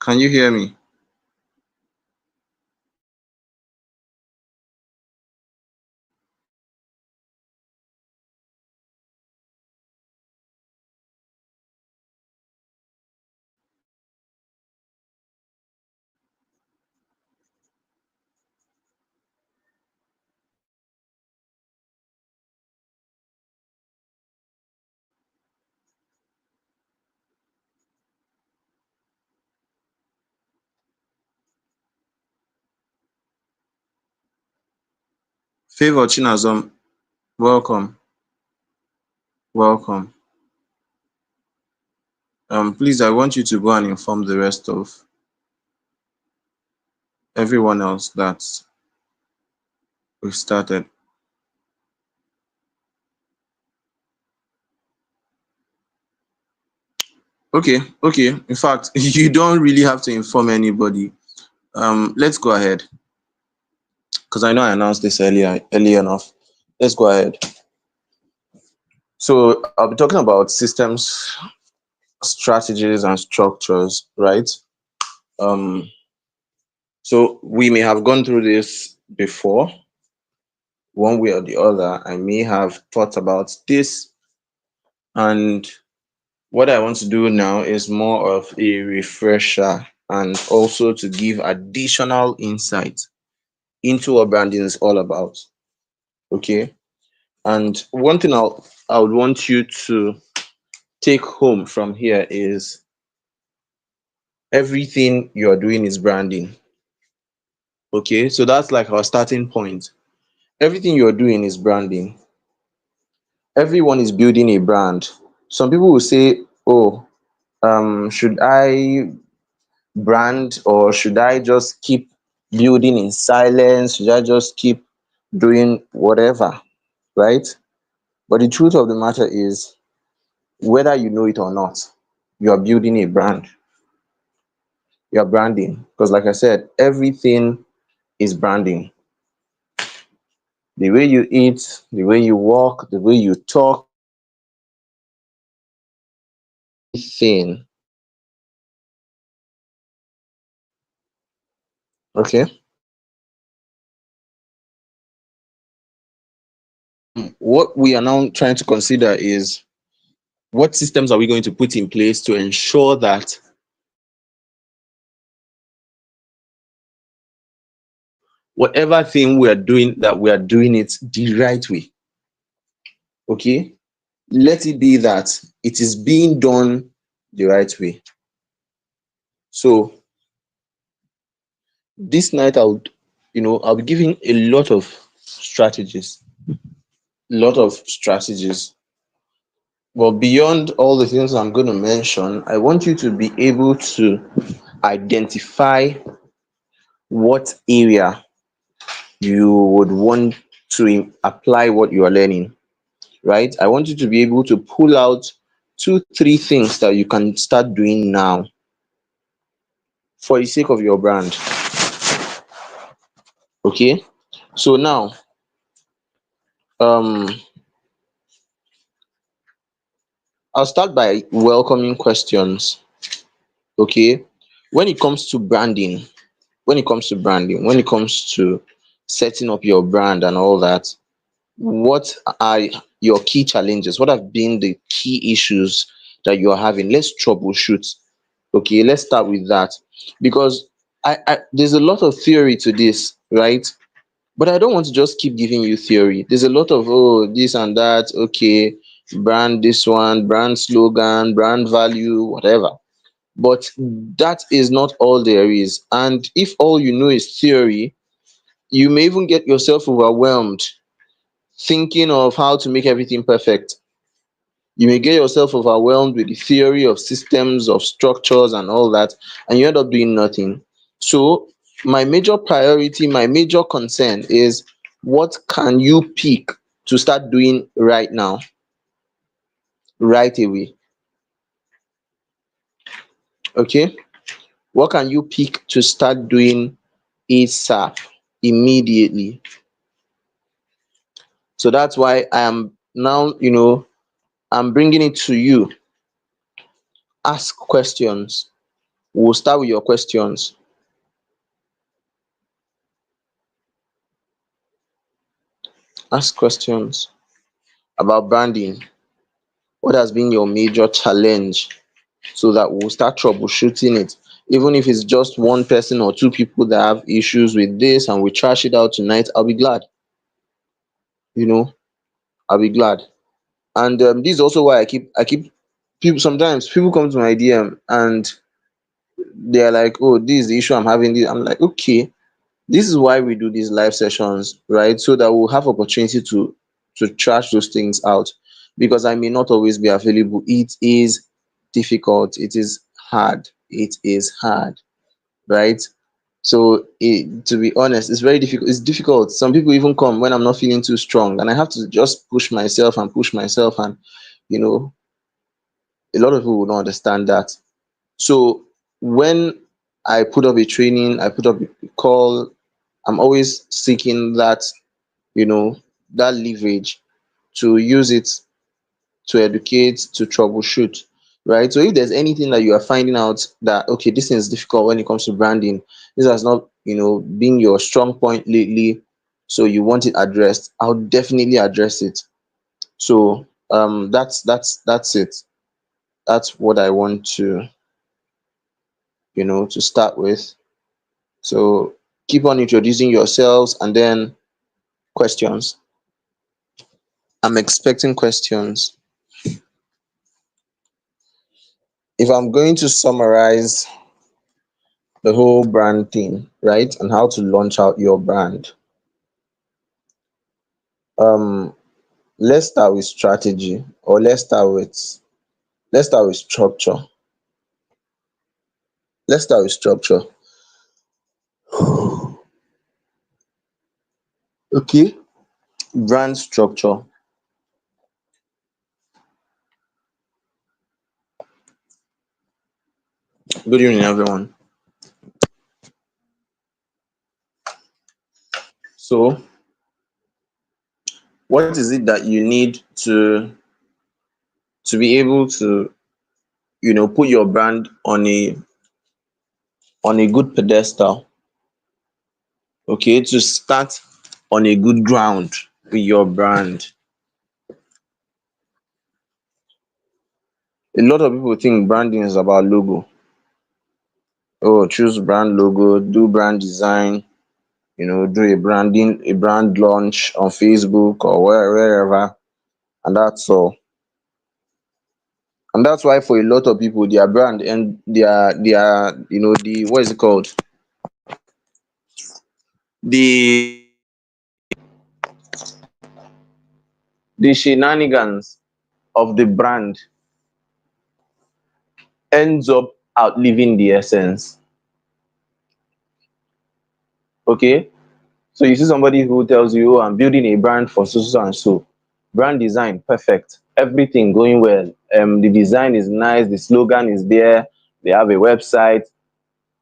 Can you hear me? Favor Chinazom, welcome, welcome. Please, I want you to go and inform the rest of everyone else that we've started. Okay, okay. In fact, you don't really have to inform anybody. Let's go ahead because I know I announced this early enough. Let's go ahead. So I'll be talking about systems, strategies, and structures, right? Um, so we may have gone through this before, one way or the other. I may have thought about this, and what I want to do now is more of a refresher and also to give additional insight into what branding is all about. Okay. And one thing I would want you to take home from here is everything you're doing is branding. Okay. So that's like our starting point. Everything you're doing is branding. Everyone is building a brand. Some people will say, oh, should I brand or should I just keep building in silence? Should I just keep doing whatever? Right? But the truth of the matter is, whether you know it or not, you are building a brand. You are branding. Because, like I said, everything is branding. The way you eat, the way you walk, the way you talk, thing. Okay. What we are now trying to consider is what systems are we going to put in place to ensure that whatever thing we are doing, that we are doing it the right way. Okay. Let it be that it is being done the right way. So this night I'll be giving a lot of strategies, but beyond all the things I'm going to mention, I want you to be able to identify what area you would want to apply what you are learning, right? I want you to be able to pull out 2 3 things that you can start doing now for the sake of your brand. Okay. So now, um I'll start by welcoming questions. Okay. When it comes to branding, when it comes to setting up your brand and all that, what are your key challenges? What have been the key issues that you are having? Let's troubleshoot. Okay, let's start with that. Because there's a lot of theory to this, right? But I don't want to just keep giving you theory. There's a lot of, oh, this and that, okay, brand this one, brand slogan, brand value, whatever. But that is not all there is. And if all you know is theory, you may even get yourself overwhelmed thinking of how to make everything perfect. You may get yourself overwhelmed with the theory of systems, of structures, and all that, and you end up doing nothing. So, my major priority, my major concern is what can you pick to start doing right now, right away? Okay? What can you pick to start doing ASAP, immediately? So, that's why I am now, I'm bringing it to you. Ask questions. We'll start with your questions. Ask questions about branding. What has been your major challenge, so that we'll start troubleshooting it. Even if it's just one person or two people that have issues with this and we trash it out tonight, I'll be glad. You know, I'll be glad. And this is also why I keep people. Sometimes people come to my DM and they're like, "Oh, this is the issue I'm having." I'm like, "Okay, this is why we do these live sessions, right? So that we'll have opportunity to trash those things out, because I may not always be available. It is difficult. It is hard. It is hard, right? So to be honest, it's very difficult. It's difficult. Some people even come when I'm not feeling too strong, and I have to just push myself and push myself, and you know, a lot of people will not understand that. So when I put up a training, I put up a call, I'm always seeking that, you know, that leverage to use it to educate, to troubleshoot, right? So if there's anything that you are finding out that, okay, this thing is difficult when it comes to branding, this has not, been your strong point lately, so you want it addressed, I'll definitely address it. So that's it. That's what I want to start with. So keep on introducing yourselves and then questions. I'm expecting questions. If I'm going to summarize the whole brand thing, right, and how to launch out your brand, um, let's start with strategy, or let's start with structure. Let's start with structure. Okay, brand structure. Good evening, everyone. So, what is it that you need to be able to, put your brand on a good pedestal? Okay, to start on a good ground with your brand. A lot of people think branding is about logo. Oh, choose brand logo, do brand design, do a brand launch on Facebook or wherever, and that's all. And that's why for a lot of people, their brand and their the what is it called? The shenanigans of the brand ends up outliving the essence. Okay? So you see somebody who tells you, "Oh, I'm building a brand for so so and so." Brand design, perfect. Everything going well. The design is nice, the slogan is there, they have a website.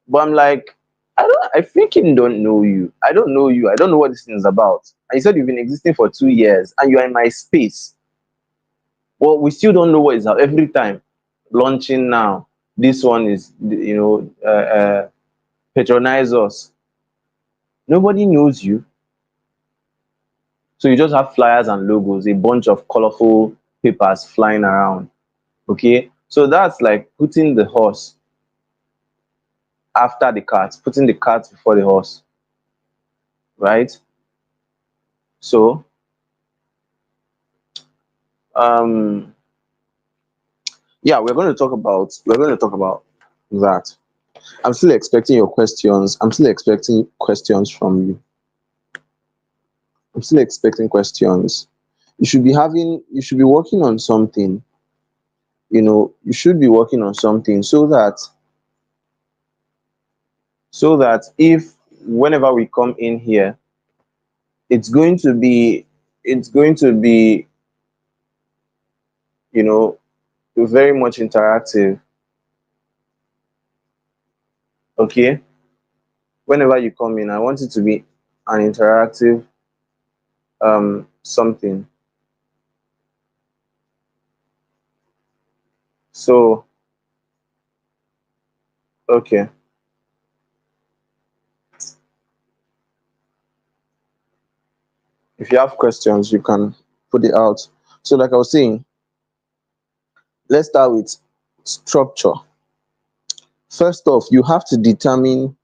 But I'm like, I freaking don't know you. I don't know you. I don't know what this thing is about. And you said you've been existing for 2 years and you're in my space. Well, we still don't know what is out every time. Launching now. This one is, patronize us. Nobody knows you. So you just have flyers and logos, a bunch of colorful papers flying around. Okay. So that's like putting the horse after the cart, putting the cart before the horse, right? So um yeah, we're going to talk about that. I'm still expecting your questions. I'm still expecting questions from you. I'm still expecting questions. You should be working on something. You should be working on something so that if whenever we come in here, it's going to be it's going to be you know very much interactive. Okay, whenever you come in, I want it to be an interactive something. So Okay. If you have questions, you can put it out. So, like I was saying, let's start with structure. First off, you have to determine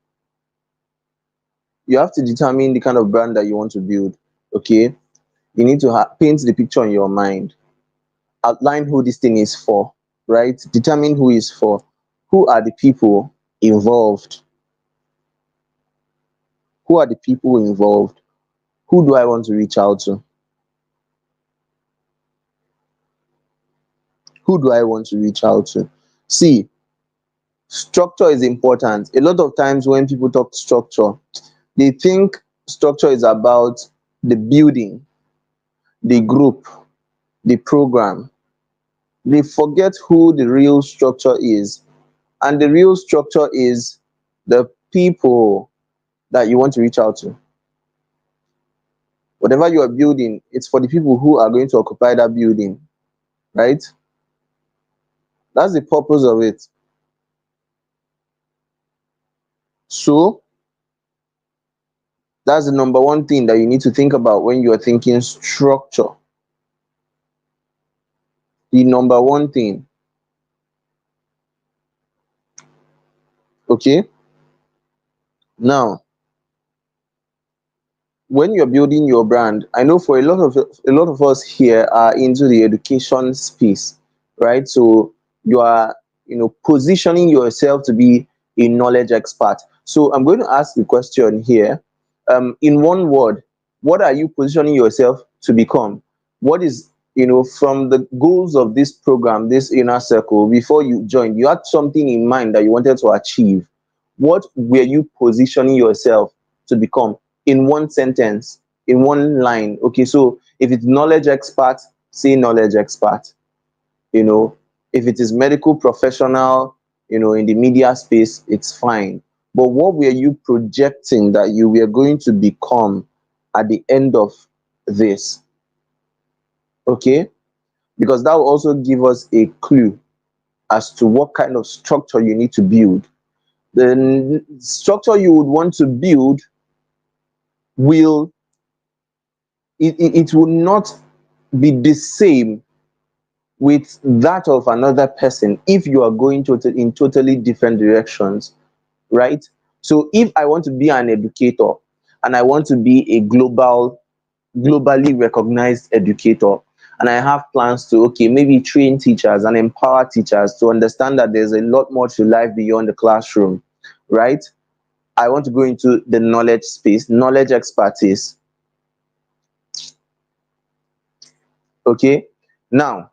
the kind of brand that you want to build. Okay, you need to paint the picture in your mind, outline who this thing is for, right? Determine who is for, who are the people involved, who are the people involved, who do I want to reach out to, who do I want to reach out to. See, structure is important. A lot of times when people talk structure, they think structure is about the building, the group, the program. They forget who the real structure is. And the real structure is the people that you want to reach out to. Whatever you are building, it's for the people who are going to occupy that building, right? That's the purpose of it. So that's the number one thing that you need to think about when you are thinking structure. The number one thing. Okay. Now, when you're building your brand, I know for a lot of us here are into the education space, right? So you are, positioning yourself to be a knowledge expert. So I'm going to ask the question here. In one word, what are you positioning yourself to become? What is, from the goals of this program, this inner circle, before you joined, you had something in mind that you wanted to achieve. What were you positioning yourself to become in one sentence, in one line? Okay, so if it's knowledge expert, say knowledge expert. You know, if it is medical professional, in the media space, it's fine. But what were you projecting that you were going to become at the end of this? Okay, because that will also give us a clue as to what kind of structure you need to build. The structure you would want to build will it will not be the same with that of another person if you are going in totally different directions, right? So if I want to be an educator and I want to be a globally recognized educator, and I have plans to, okay, maybe train teachers and empower teachers to understand that there's a lot more to life beyond the classroom, right? I want to go into the knowledge space, knowledge expertise. Okay. Now,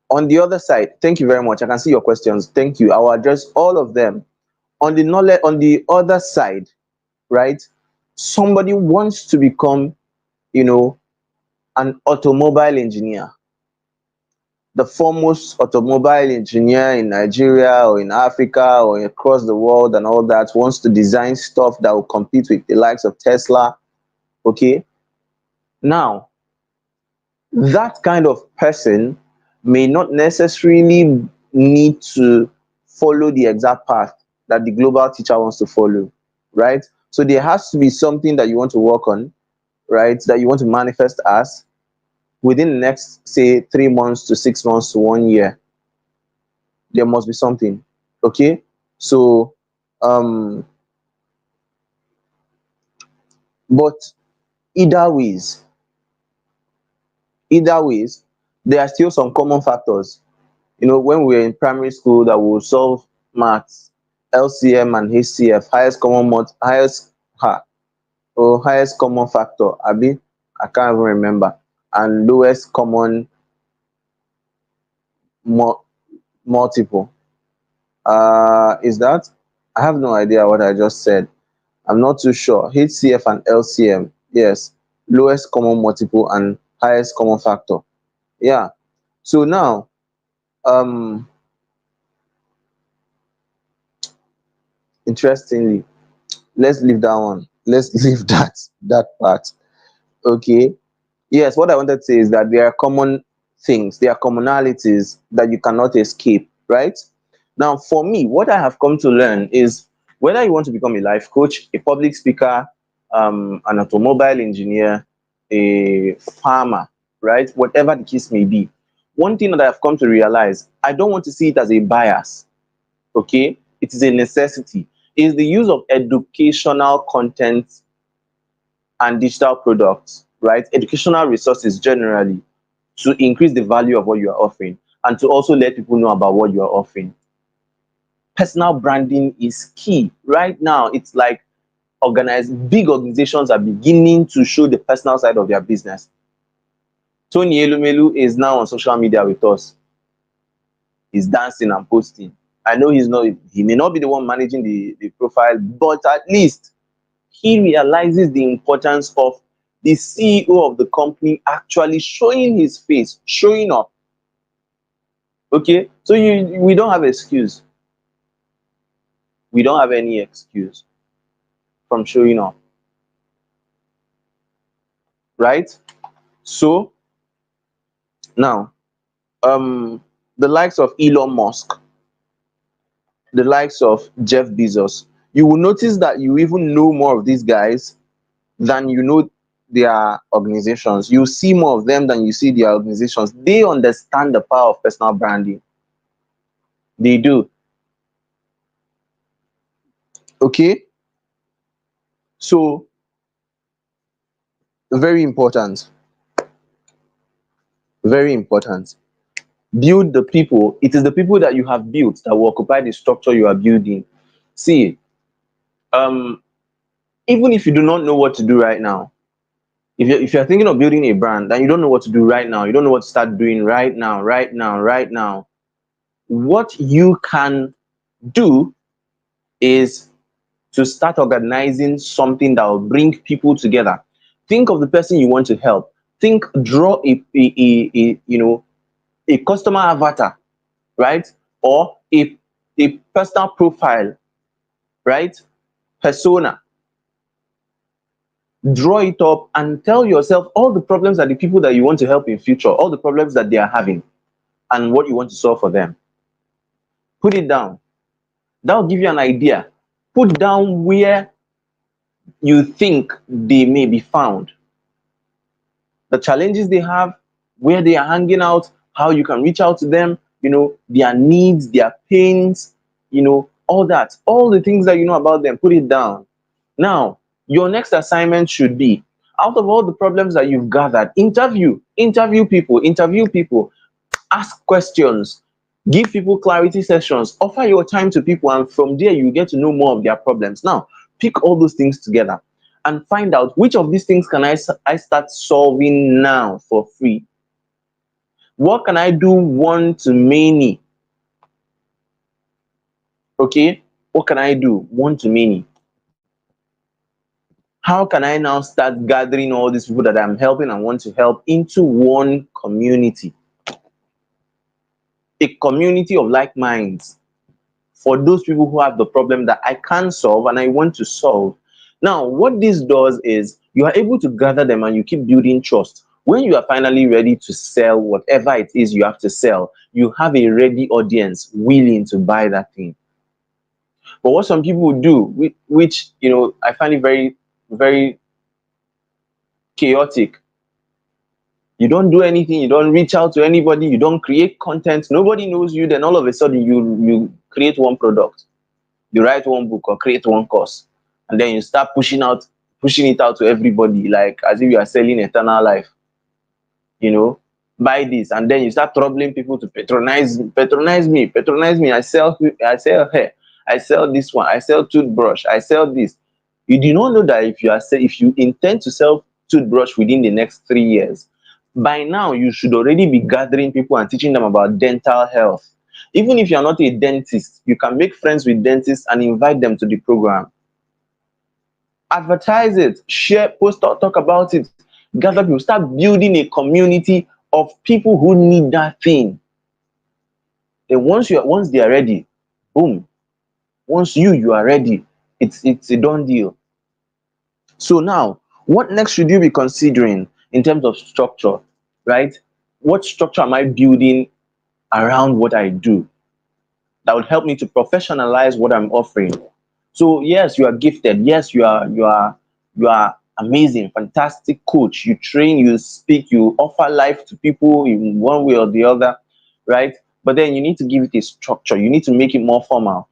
on the other side, thank you very much. I can see your questions. Thank you. I will address all of them. On the other side, right? Somebody wants to become, you know, an automobile engineer, the foremost automobile engineer in Nigeria or in Africa or across the world and all that, wants to design stuff that will compete with the likes of Tesla. Okay. Now, that kind of person may not necessarily need to follow the exact path that the global teacher wants to follow, right? So there has to be something that you want to work on, right? That you want to manifest as within the next, say, 3 months to 6 months to 1 year. There must be something. Okay. So, um, but either ways, either ways, there are still some common factors. When we were in primary school, that we would solve maths, LCM and HCF, highest common factor, abi, I can't even remember, and lowest common mu- multiple. Is that? I have no idea what I just said. I'm not too sure. HCF and LCM, yes, lowest common multiple and highest common factor. Yeah. So now, um, interestingly, let's leave that one. Let's leave that part. Okay. Yes, what I wanted to say is that there are common things, there are commonalities that you cannot escape, right? Now, for me, what I have come to learn is whether you want to become a life coach, a public speaker, an automobile engineer, a farmer, right? Whatever the case may be. One thing that I've come to realize, I don't want to see it as a bias, okay? It is a necessity. Is the use of educational content and digital products, right? Educational resources generally to increase the value of what you are offering and to also let people know about what you are offering. Personal branding is key. Right now, it's like organized big organizations are beginning to show the personal side of their business. Tony Elumelu is now on social media with us. He's dancing and posting. I know he may not be the one managing the profile, but at least he realizes the importance of the CEO of the company actually showing his face, showing up. Okay, so we don't have excuse. We don't have any excuse from showing up, right? So now, um, the likes of Elon Musk, the likes of Jeff Bezos, you will notice that you even know more of these guys than you know their organizations. You see more of them than you see their organizations. They understand the power of personal branding. They do. Okay, so very important, very important. Build the people. It is the people that you have built that will occupy the structure you are building. See, um, even if you do not know what to do right now, if you're thinking of building a brand and you don't know what to do right now, you don't know what to start doing right now, what you can do is to start organizing something that will bring people together. Think of the person you want to help. Think, draw a a customer avatar, right? Or a personal profile, right? Persona. Draw it up and tell yourself all the problems that the people that you want to help in future, all the problems that they are having, and what you want to solve for them. Put it down. That will give you an idea. Put down where you think they may be found, the challenges they have, where they are hanging out, how you can reach out to them, their needs, their pains, all that, all the things that you know about them, put it down. Now, your next assignment should be, out of all the problems that you've gathered, interview people, ask questions, give people clarity sessions, offer your time to people, and from there you get to know more of their problems. Now, pick all those things together and find out which of these things can I start solving now for free. What can I do one to many? Okay, what can I do one to many? How can I now start gathering all these people that I'm helping and want to help into one community? A community of like minds for those people who have the problem that I can solve and I want to solve. Now, what this does is you are able to gather them and you keep building trust. When you are finally ready to sell whatever it is you have to sell, you have a ready audience willing to buy that thing. But what some people do, which I find it very, very chaotic. You don't do anything, you don't reach out to anybody, you don't create content, nobody knows you, then all of a sudden you create one product, you write one book or create one course, and then you start pushing it out to everybody, like as if you are selling eternal life. you know Buy this, and then you start troubling people to patronize me. I sell hair, I sell this one, I sell toothbrush, I sell this. You do not know that if you intend to sell toothbrush within the next 3 years, by now you should already be gathering people and teaching them about dental health. Even if you are not a dentist, you can make friends with dentists and invite them to the program. Advertise it, share, post, talk about it, gather people, start building a community of people who need that thing. Then once they are ready, boom. Once you are ready, it's a done deal. So now, what next should you be considering in terms of structure, right? What structure am I building around what I do? that would help me to professionalize what I'm offering. So yes, you are gifted. Yes, you are amazing, fantastic coach. You train, you speak, you offer life to people in one way or the other, right? But then you need to give it a structure. You need to make it more formal.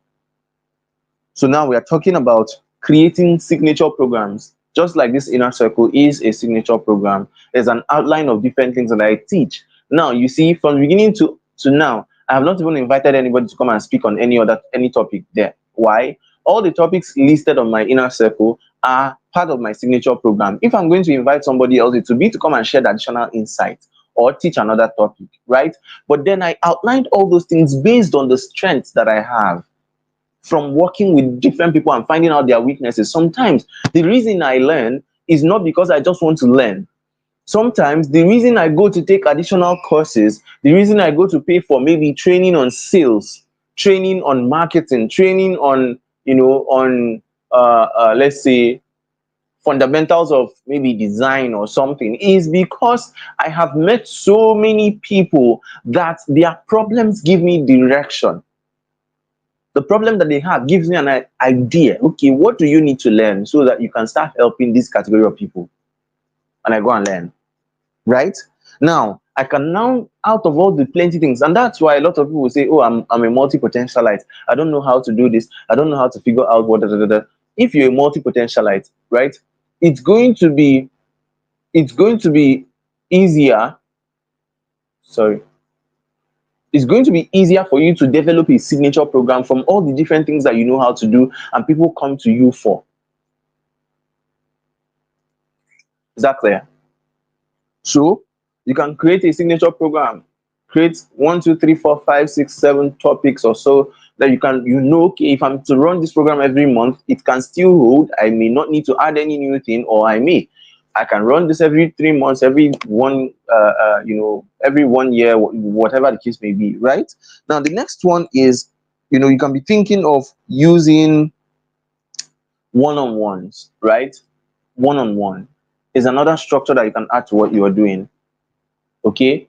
So now we are talking about creating signature programs. Just like this inner circle is a signature program, there's an outline of different things that I teach. Now you see, from beginning to now, I have not even invited anybody to come and speak on any topic there. Why? All the topics listed on my inner circle are part of my signature program. If I'm going to invite somebody else, it will be to come and share the additional insight or teach another topic, right? But then I outlined all those things based on the strengths that I have from working with different people and finding out their weaknesses. Sometimes the reason I learn is not because I just want to learn. Sometimes the reason I go to take additional courses, the reason I go to pay for maybe training on sales, training on marketing, training on, on, let's say, fundamentals of maybe design or something, is because I have met so many people that their problems give me direction. The problem that they have gives me an idea. Okay, what do you need to learn so that you can start helping this category of people? And I go and learn, right? Now, I can now, out of all the plenty things, and that's why a lot of people will say, oh, I'm a multi-potentialite. I don't know how to do this. I don't know how to figure out what, da, da, da, da. If you're a multi-potentialite, right, it's going to be, it's going to be easier. Sorry. It's going to be easier for you to develop a signature program from all the different things that you know how to do and people come to you for. Is that clear? So you can create a signature program, create 1, 2, 3, 4, 5, 6, 7 topics or so that okay, if I'm to run this program every month, it can still hold. I may not need to add any new thing, or I can run this every 3 months, every 1 year, whatever the case may be, right? Now, the next one is, you can be thinking of using one-on-ones, right? One-on-one is another structure that you can add to what you are doing. Okay,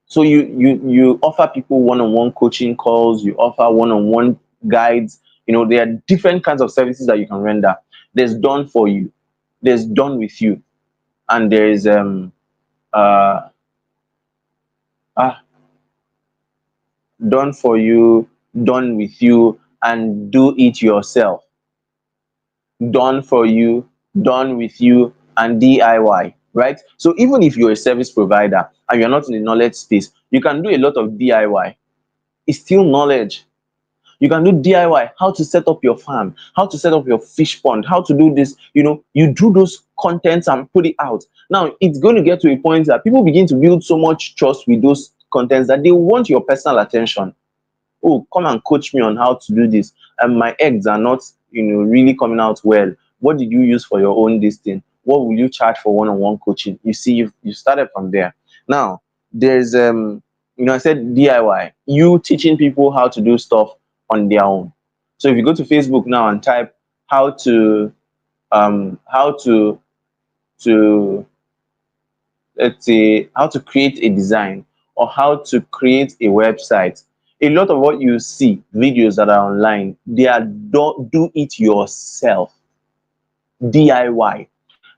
so you offer people one-on-one coaching calls, you offer one-on-one guides. There are different kinds of services that you can render. There's done for you, there's done with you, and there is uh ah, done for you, done with you, and do it yourself. Done for you, done with you, and DIY, right? So even if you're a service provider and you're not in the knowledge space, you can do a lot of DIY. It's still knowledge. You can do DIY, how to set up your farm, how to set up your fish pond, how to do this. You do those contents and put it out. Now, it's going to get to a point that people begin to build so much trust with those contents that they want your personal attention. Oh, come and coach me on how to do this. And my eggs are not, really coming out well. What did you use for your own this thing? What will you charge for one-on-one coaching? You see, you started from there. Now, there's I said DIY, you teaching people how to do stuff on their own. So if you go to Facebook now and type how to how to let's say how to create a design or how to create a website, a lot of what you see videos that are online, they are do it yourself, DIY.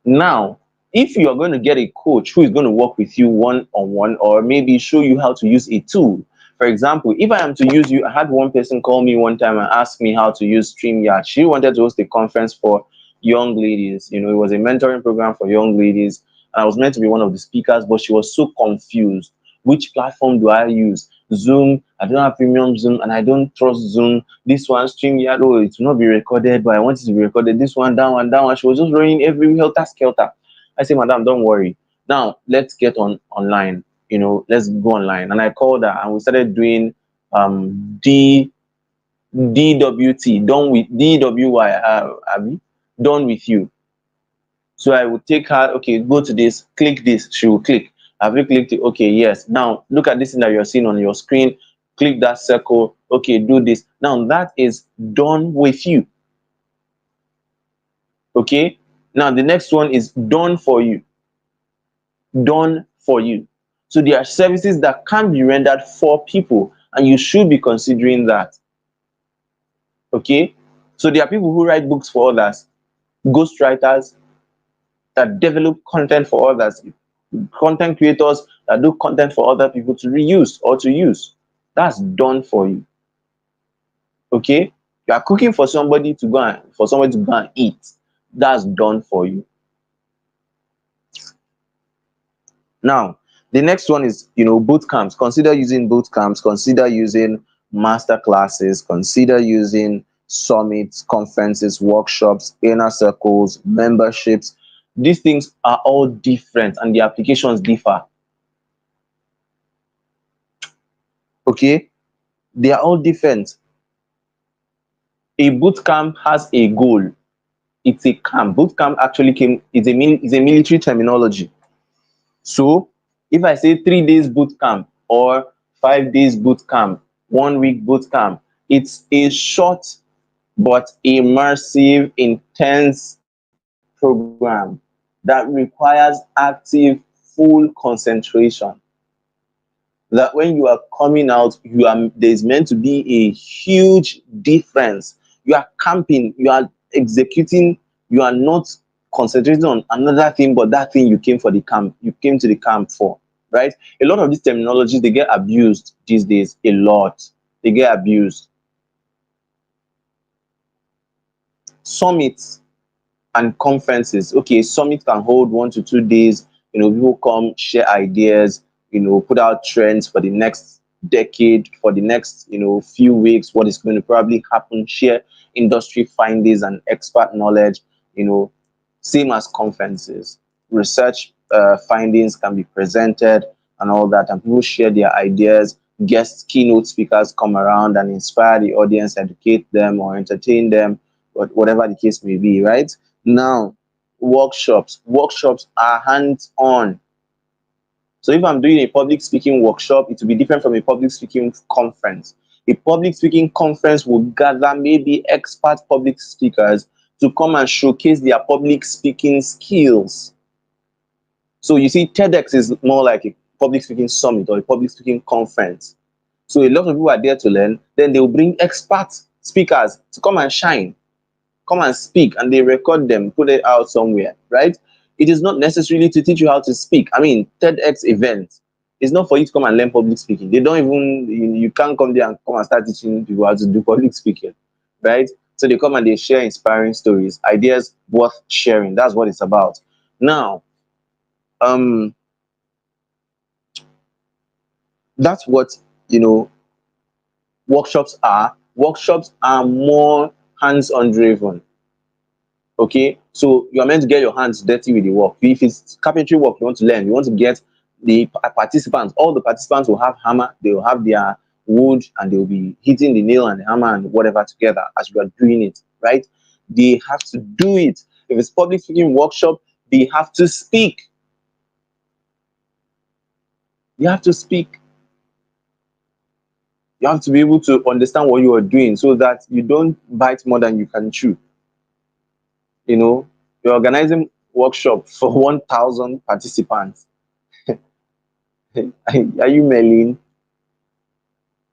Now, if you are going to get a coach who is going to work with you one on one, or maybe show you how to use a tool. For example, if I am to use you, I had one person call me one time and ask me how to use StreamYard. She wanted to host a conference for young ladies. It was a mentoring program for young ladies. And I was meant to be one of the speakers, but she was so confused. Which platform do I use? Zoom? I don't have premium Zoom and I don't trust Zoom. This one, StreamYard, oh, it will not be recorded, but I want it to be recorded. This one, that one, that one. She was just running every helter skelter. I said, Madam, don't worry. Now let's get online. Let's go online. And I called her and we started doing D DWT, done with DWY, done with you. So I would take her, okay, go to this, click this, she will click. Have you clicked it? Okay, yes. Now look at this thing that you're seeing on your screen. Click that circle. Okay, do this. Now that is done with you. Okay. Now the next one is done for you. Done for you. So there are services that can be rendered for people, and you should be considering that. Okay, so there are people who write books for others, ghostwriters that develop content for others, content creators that do content for other people to reuse or to use. That's done for you. Okay, you are cooking for somebody to go and eat. That's done for you. Now, the next one is, boot camps. Consider using boot camps, consider using master classes, consider using summits, conferences, workshops, inner circles, memberships. These things are all different and the applications differ. Okay, they are all different. A boot camp has a goal. It's a camp. Boot camp actually is a military terminology. So if I say 3 days boot camp or 5 days boot camp, 1 week boot camp, it's a short but immersive, intense program that requires active, full concentration. That when you are coming out, there's meant to be a huge difference. You are camping, you are executing, you are not concentrating on another thing but that thing you came to the camp for, right? A lot of these terminologies, they get abused these days. A lot, they get abused. Summits and conferences. Okay, summit can hold 1 to 2 days. People come, share ideas, put out trends for the next decade, for the next, few weeks, what is going to probably happen, share industry findings and expert knowledge, you know, same as conferences. Research findings can be presented and all that, and people share their ideas. Guest keynote speakers come around and inspire the audience, educate them or entertain them, whatever the case may be, right? Now, workshops are hands on. So if I'm doing a public speaking workshop, it will be different from a public speaking conference. A public speaking conference will gather maybe expert public speakers to come and showcase their public speaking skills. So you see, TEDx is more like a public speaking summit or a public speaking conference. So a lot of people are there to learn. Then they will bring expert speakers to come and shine, come and speak, and they record them, put it out somewhere, right? It is not necessarily to teach you how to speak. I mean, TEDx event is not for you to come and learn public speaking. They don't even, you can't come there and come and start teaching people how to do public speaking, right? So they come and they share inspiring stories, ideas worth sharing. That's what it's about. Now, um, that's what, you know, workshops are. Workshops are more hands-on driven. Okay, so you are meant to get your hands dirty with the work. If it's carpentry work you want to learn, you want to get the participants. All the participants will have hammer, they will have their wood, and they will be hitting the nail and the hammer and whatever together as you are doing it, right? They have to do it. If it's public speaking workshop, they have to speak. You have to speak. You have to be able to understand what you are doing so that you don't bite more than you can chew. You're organizing workshop for 1,000 participants. Are you Merlin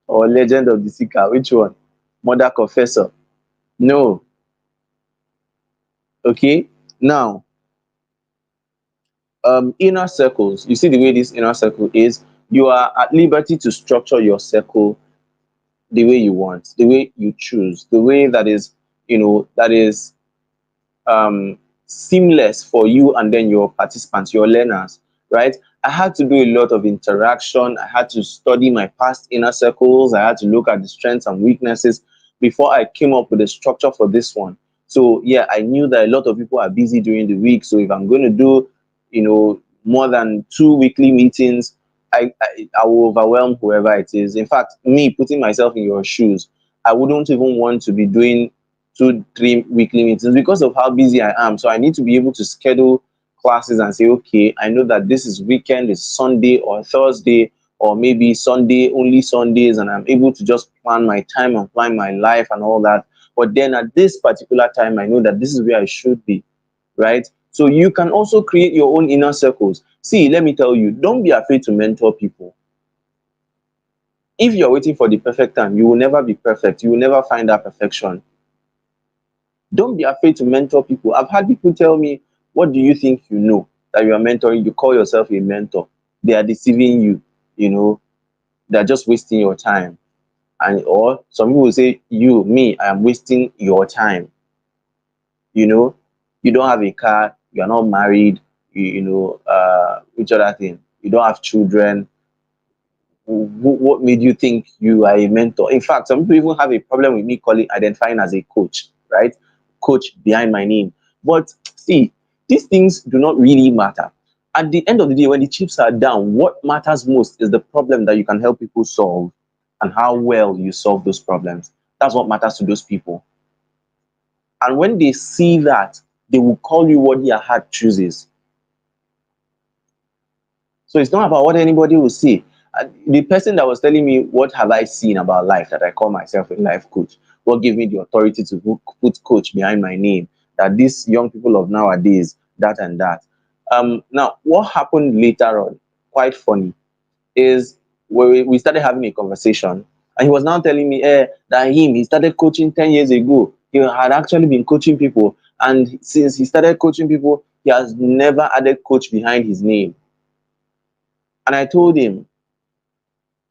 or Legend of the Seeker? Which one? Mother Confessor? No. Okay. Now, inner circles. You see the way this inner circle is. You are at liberty to structure your circle the way you want, the way you choose, the way that is, that is um, seamless for you and then your participants, your learners, right? I had to do a lot of interaction. I had to study my past inner circles. I had to look at the strengths and weaknesses before I came up with a structure for this one. So yeah, I knew that a lot of people are busy during the week. So if I'm going to do, more than 2 weekly meetings, I will overwhelm whoever it is. In fact, me putting myself in your shoes, I wouldn't even want to be doing 2, 3 weekly meetings because of how busy I am. So I need to be able to schedule classes and say, okay, I know that this is weekend, it's Sunday or Thursday, or maybe Sunday, only Sundays, and I'm able to just plan my time and plan my life and all that. But then at this particular time, I know that this is where I should be, right? So you can also create your own inner circles. See, let me tell you, don't be afraid to mentor people. If you're waiting for the perfect time, you will never be perfect. You will never find that perfection. Don't be afraid to mentor people. I've had people tell me, what do you think you know that you are mentoring? You call yourself a mentor. They are deceiving you, you know, they're just wasting your time. And or some people will say, you, me, I am wasting your time. You know, you don't have a car, you are not married, which other thing? You don't have children. What made you think you are a mentor? In fact, some people even have a problem with me calling identifying as a coach, right? Coach behind my name. But see, these things do not really matter. At the end of the day, when the chips are down, what matters most is the problem that you can help people solve and how well you solve those problems. That's what matters to those people. And when they see that, they will call you what their heart chooses. So it's not about what anybody will say. The person that was telling me what have I seen about life that I call myself a life coach, what gave me the authority to put coach behind my name, that these young people of nowadays, that and that. Now, what happened later on, quite funny, is we started having a conversation, and he was now telling me that he started coaching 10 years ago. He had actually been coaching people, and since he started coaching people, he has never added coach behind his name. And I told him,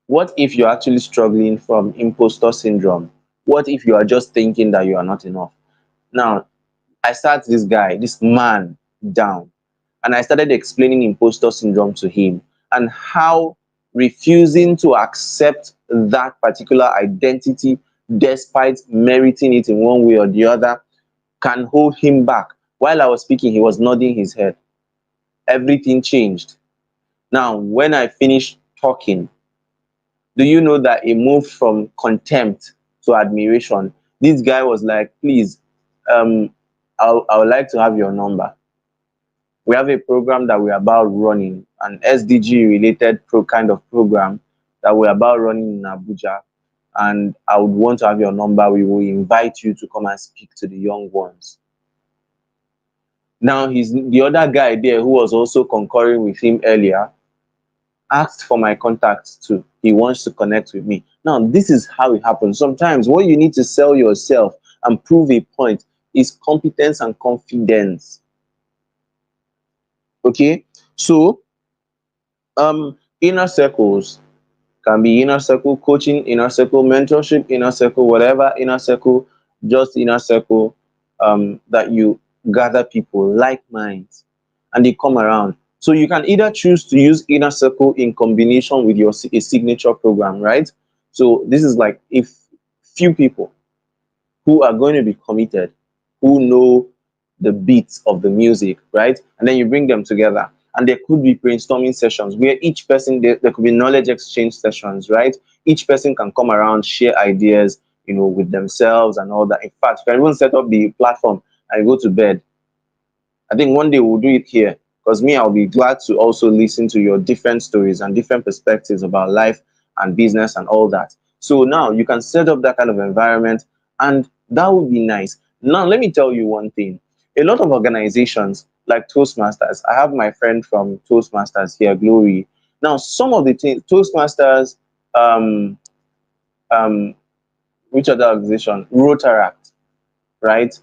what if you're actually struggling from imposter syndrome? What if you are just thinking that you are not enough? Now, I sat this guy, this man down, and I started explaining imposter syndrome to him and how refusing to accept that particular identity, despite meriting it in one way or the other, can hold him back. While I was speaking, he was nodding his head. Everything changed. Now, when I finished talking, do you know that it moved from contempt to admiration? This guy was like, please, um, I would like to have your number. We have a program that we're about running, an SDG related kind of program that we're about running in Abuja. And I would want to have your number. We will invite you to come and speak to the young ones. Now, he's the other guy there who was also concurring with him earlier asked for my contacts too. He wants to connect with me. Now, this is how it happens. Sometimes what you need to sell yourself and prove a point is competence and confidence. Okay. So, inner circles can be inner circle coaching, inner circle mentorship, inner circle, whatever, inner circle, just inner circle, that you gather people, like minds, and they come around. So you can either choose to use inner circle in combination with your a signature program, right? So this is like if few people who are going to be committed, who know the beats of the music, right? And then you bring them together. And there could be brainstorming sessions where each person, there could be knowledge exchange sessions, right? Each person can come around, share ideas, with themselves and all that. In fact, you can even set up the platform and go to bed. I think one day we'll do it here because me, I'll be glad to also listen to your different stories and different perspectives about life and business and all that. So now you can set up that kind of environment, and that would be nice. Now, let me tell you one thing. A lot of organizations like Toastmasters, I have my friend from Toastmasters here, Glory. Now, some of the things, Toastmasters, um, um, which other organization? Rotaract, right?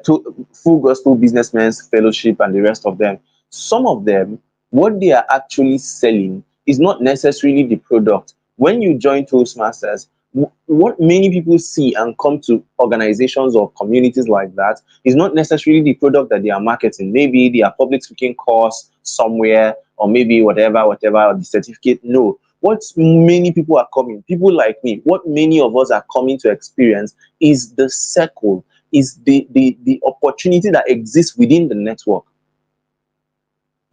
Full Gospel Businessmen's Fellowship and the rest of them. Some of them, what they are actually selling is not necessarily the product. When you join Toastmasters, what many people see and come to organizations or communities like that is not necessarily the product that they are marketing. Maybe they are public speaking course somewhere, or maybe whatever, or the certificate. No. What many people are coming, people like me, what many of us are coming to experience is the circle, is the opportunity that exists within the network.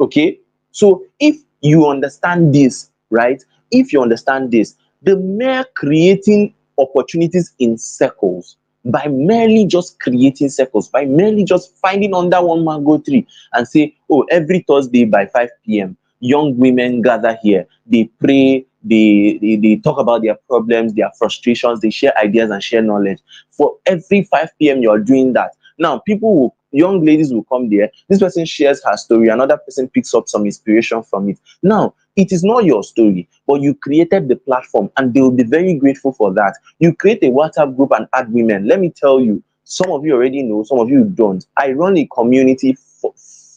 Okay. So if you understand this, right? If you understand this, the mere creating opportunities in circles, by merely just creating circles, by merely just finding under one mango tree and say, oh, every Thursday by 5 p.m., young women gather here, they pray, they talk about their problems, their frustrations, they share ideas and share knowledge. For every 5 p.m., you're doing that. Now, people will young ladies will come there. This person shares her story, another person picks up some inspiration from it. Now, it is not your story, but you created the platform and they will be very grateful for that. You create a WhatsApp group and add women. Let me tell you, some of you already know, some of you don't. I run a community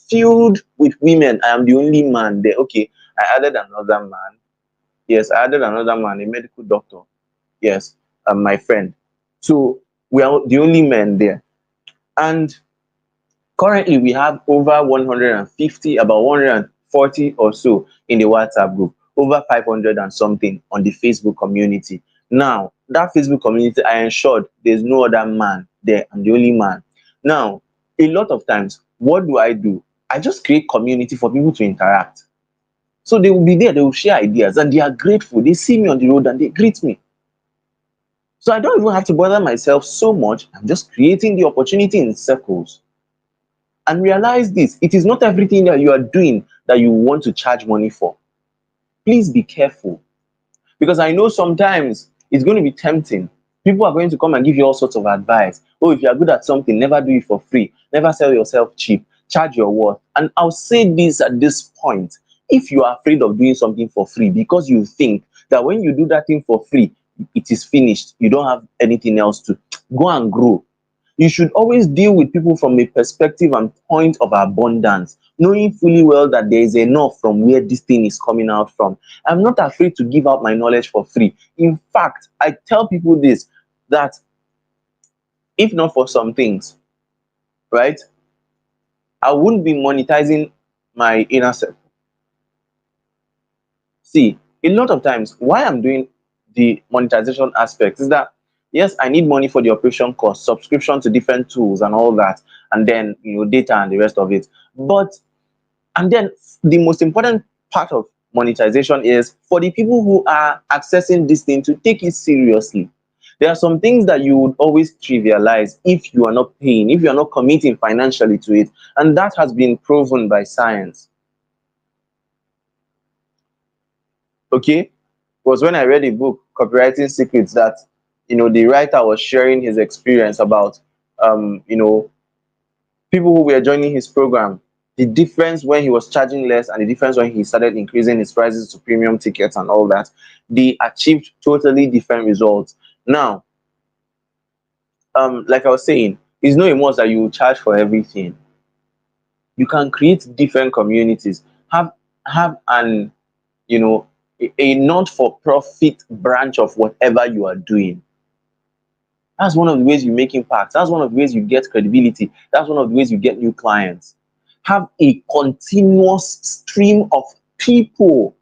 filled with women. I am the only man there. Okay, I added another man. Yes, I added another man, a medical doctor. Yes, my friend. So we are the only men there. And currently we have over 150, about 140 or so in the WhatsApp group, over 500 and something on the Facebook community. Now, that Facebook community, I ensured there's no other man there. I'm the only man. Now, a lot of times, what do? I just create community for people to interact. So they will be there, they will share ideas, and they are grateful. They see me on the road and they greet me. So I don't even have to bother myself so much. I'm just creating the opportunity in circles. And realize this, it is not everything that you are doing that you want to charge money for. Please be careful, because I know sometimes it's going to be tempting. People are going to come and give you all sorts of advice. Oh, if you are good at something, never do it for free, never sell yourself cheap, charge your worth. And I'll say this at this point: if you are afraid of doing something for free because you think that when you do that thing for free, it is finished, you don't have anything else to go and grow. You should always deal with people from a perspective and point of abundance, knowing fully well that there is enough from where this thing is coming out from. I'm not afraid to give out my knowledge for free. In fact, I tell people this, that if not for some things, right, I wouldn't be monetizing my inner self. See, a lot of times, why I'm doing the monetization aspect is that, yes, I need money for the operation cost, subscription to different tools and all that, and then data and the rest of it. But and then the most important part of monetization is for the people who are accessing this thing to take it seriously. There are some things that you would always trivialize if you are not paying, if you are not committing financially to it, and that has been proven by science. Okay, was when I read a book, Copywriting Secrets, that the writer was sharing his experience about people who were joining his program, the difference when he was charging less and the difference when he started increasing his prices to premium tickets and all that. They achieved totally different results. Now, like I was saying, it's not a must that you charge for everything. You can create different communities. Have an a not-for-profit branch of whatever you are doing. That's one of the ways you make impact. That's one of the ways you get credibility. That's one of the ways you get new clients. Have a continuous stream of people,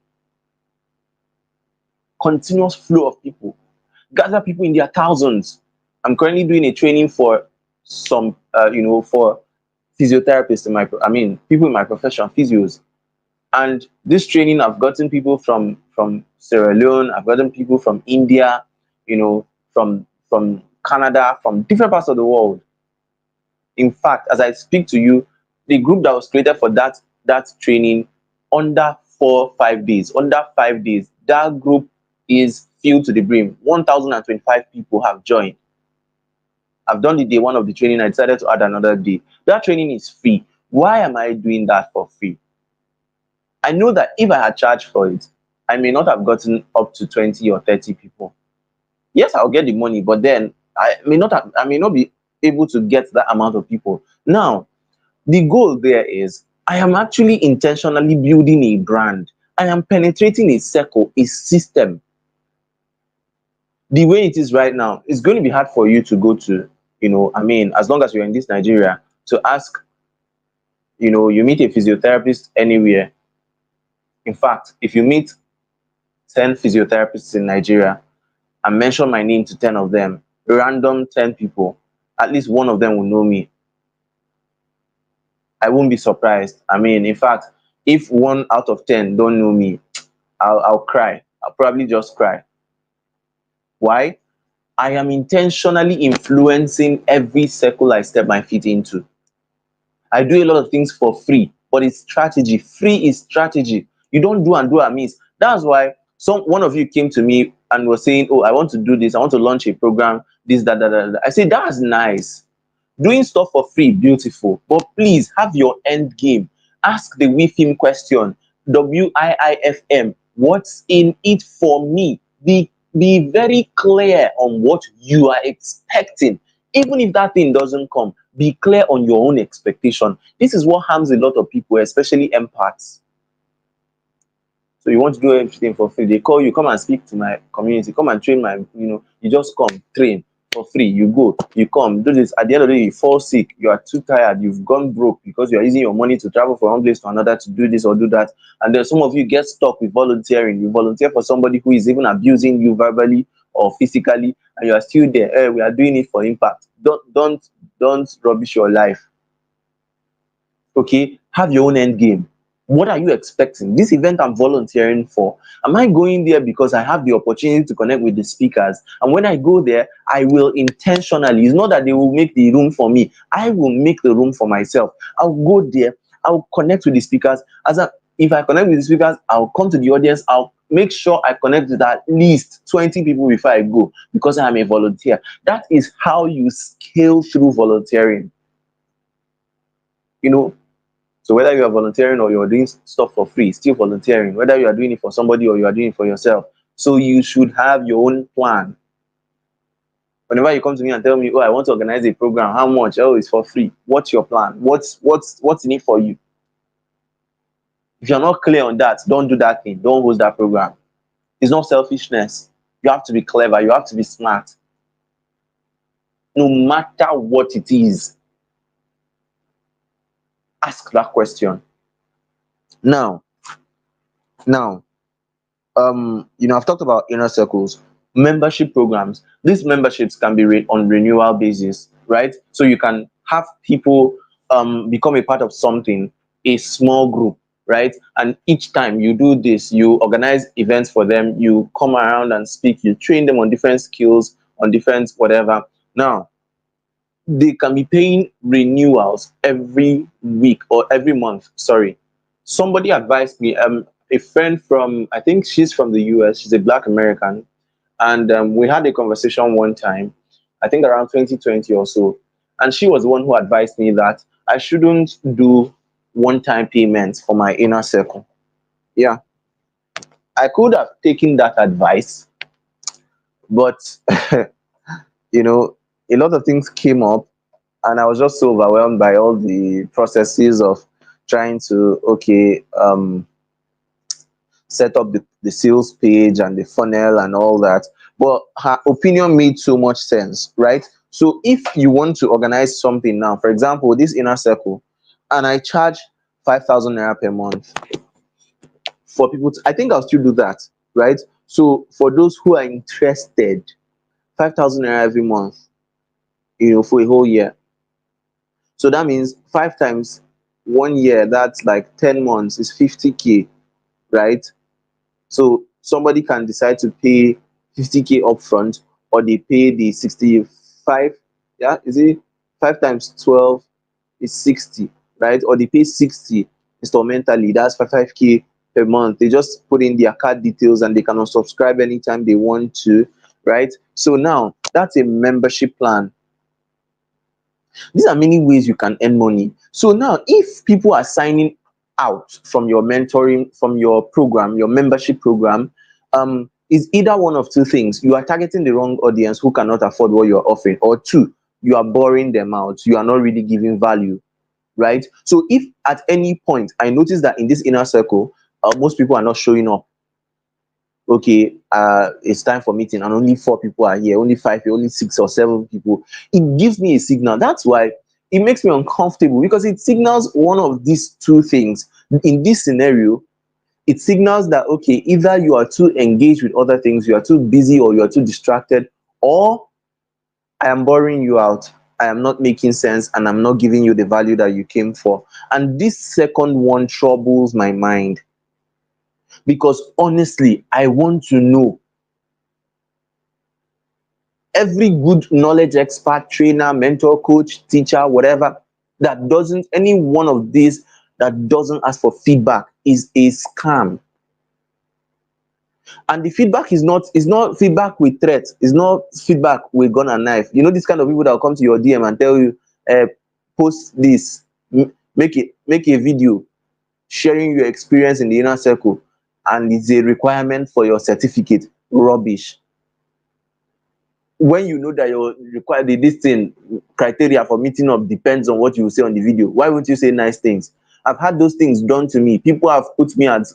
continuous flow of people. Gather people in their thousands. I'm currently doing a training for some, for physiotherapists in people in my profession, physios. And this training, I've gotten people from Sierra Leone, I've gotten people from India, from Canada, from different parts of the world. In fact, as I speak to you, the group that was created for that training, under 5 days, that group is filled to the brim. 1,025 people have joined. I've done the day one of the training. I decided to add another day. That training is free. Why am I doing that for free? I know that if I had charged for it, I may not have gotten up to 20 or 30 people. Yes, I'll get the money, but then I may not be able to get that amount of people. Now, the goal there is I am actually intentionally building a brand. I am penetrating a circle, a system. The way it is right now, it's going to be hard for you to go to, as long as you're in this Nigeria, to ask, you meet a physiotherapist anywhere. In fact, if you meet 10 physiotherapists in Nigeria and mention my name to 10 of them, random 10 people, at least one of them will know me. I won't be surprised. In fact, if 1 out of 10 don't know me, I'll cry. I'll probably just cry. Why? I am intentionally influencing every circle I step my feet into. I do a lot of things for free, but it's strategy. Free is strategy. You don't do and do amiss. That's why one of you came to me and was saying, "Oh, I want to do this. I want to launch a program. This, that, that, that." I said, "That's nice, Doing stuff for free, beautiful, but please have your end game. Ask the WIFM question, WIIFM, what's in it for me? Be very clear on what you are expecting. Even if that thing doesn't come, be clear on your own expectation. This is what harms a lot of people, especially empaths. So you want to do everything for free. They call you, come and speak to my community, come and train my, you just come, train for free. You go, you come, do this. At the end of the day, you fall sick, you are too tired, you've gone broke because you are using your money to travel from one place to another to do this or do that. And then some of you get stuck with volunteering. You volunteer for somebody who is even abusing you verbally or physically, and you are still there. Hey, we are doing it for impact. Don't rubbish your life. Okay, have your own end game. What are you expecting? This event I'm volunteering for, am I going there because I have the opportunity to connect with the speakers? And when I go there, I will intentionally, it's not that they will make the room for me, I will make the room for myself. I'll go there, I'll connect with the speakers. If I connect with the speakers, I'll come to the audience, I'll make sure I connect with at least 20 people before I go, because I'm a volunteer. That is how you scale through volunteering. you know So whether you are volunteering or you're doing stuff for free, still volunteering. Whether you are doing it for somebody or you are doing it for yourself. So you should have your own plan. Whenever you come to me and tell me, oh, I want to organize a program, how much? Oh, it's for free. What's your plan? What's in it for you? If you're not clear on that, don't do that thing. Don't host that program. It's not selfishness. You have to be clever. You have to be smart. No matter what it is, ask that question. Now, now, I've talked about inner circles, membership programs. These memberships can be on renewal basis, right? So you can have people become a part of something, a small group, right? And each time you do this, you organize events for them, you come around and speak, you train them on different skills, on different whatever. Now, they can be paying renewals every week or every month. Sorry. Somebody advised me, a friend from, I think she's from the US, she's a Black American. And we had a conversation one time, I think around 2020 or so. And she was the one who advised me that I shouldn't do one time payments for my inner circle. Yeah, I could have taken that advice, but, you know, a lot of things came up and I was just so overwhelmed by all the processes of trying to set up the sales page and the funnel and all that. But her opinion made so much sense, right? So if you want to organize something now, for example, this inner circle, and I charge 5,000 naira per month for people to, I think I'll still do that, right? So for those who are interested, 5,000 naira every month, for a whole year. So that means 5 times 1 year, that's like 10 months, is 50K, right? So somebody can decide to pay 50K upfront, or they pay the 65, yeah, is it 5 times 12 is 60, right? Or they pay 60 instrumentally, that's 5K per month. They just put in their card details and they can unsubscribe anytime they want to, right? So now that's a membership plan. These are many ways you can earn money. So now, if people are signing out from your mentoring, from your program, your membership program, is either one of two things: you are targeting the wrong audience who cannot afford what you are offering, or two, you are boring them out. You are not really giving value, right? So if at any point I notice that in this inner circle, most people are not showing up, okay, it's time for meeting and only 4 people are here, only 5, only 6 or 7 people, it gives me a signal. That's why it makes me uncomfortable, because it signals one of these two things. In this scenario, it signals that, okay, either you are too engaged with other things, you are too busy, or you are too distracted, or I am boring you out, I am not making sense, and I'm not giving you the value that you came for. And this second one troubles my mind, because honestly, I want to know. Every good knowledge expert, trainer, mentor, coach, teacher, whatever, that doesn't, any one of these that doesn't ask for feedback is a scam. And the feedback is not feedback with threats, it's not feedback with gun and knife. This kind of people that will come to your DM and tell you, uh, post this, make a video sharing your experience in the inner circle, and it's a requirement for your certificate. Rubbish. When you know that your required the this thing criteria for meeting up depends on what you say on the video, why won't you say nice things? I've had those things done to me. People have put me at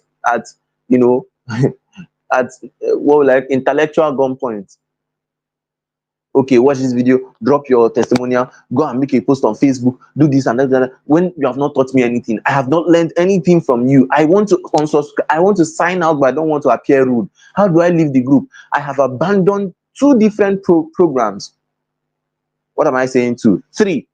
you know at well, like intellectual gunpoint. Okay, watch this video, drop your testimonial, go and make a post on Facebook, do this and that, when you have not taught me anything. I have not learned anything from you. I want to unsubscribe, I want to sign out, but I don't want to appear rude. How do I leave the group? I have abandoned two different programs. What am I saying? Two, three.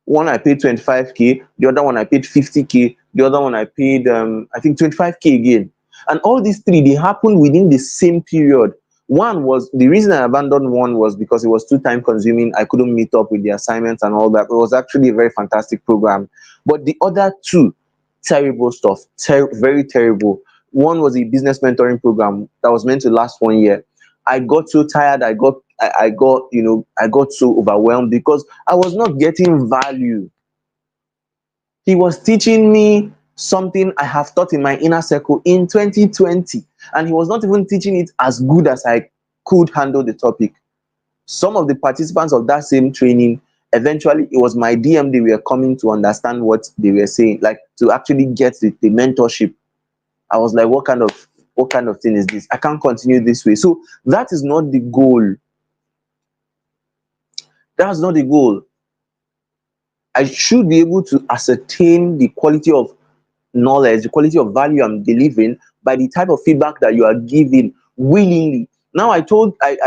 One I paid 25K, the other one I paid 50K, the other one I paid I think 25K again. And all these three, they happened within the same period. One was the reason I abandoned one was because it was too time consuming. I couldn't meet up with the assignments and all that. It was actually a very fantastic program. But the other two, terrible stuff, very terrible. One was a business mentoring program that was meant to last 1 year. I got so tired. I got, I got so overwhelmed because I was not getting value. He was teaching me something I have taught in my inner circle in 2020, and he was not even teaching it as good as I could handle the topic. Some of the participants of that same training, eventually, it was my DM they were coming to understand what they were saying, like to actually get the mentorship. I was like, what kind of thing is this? I can't continue this way. So that is not the goal. That's not the goal. I should be able to ascertain the quality of knowledge, the quality of value I'm delivering by the type of feedback that you are giving willingly. Now, I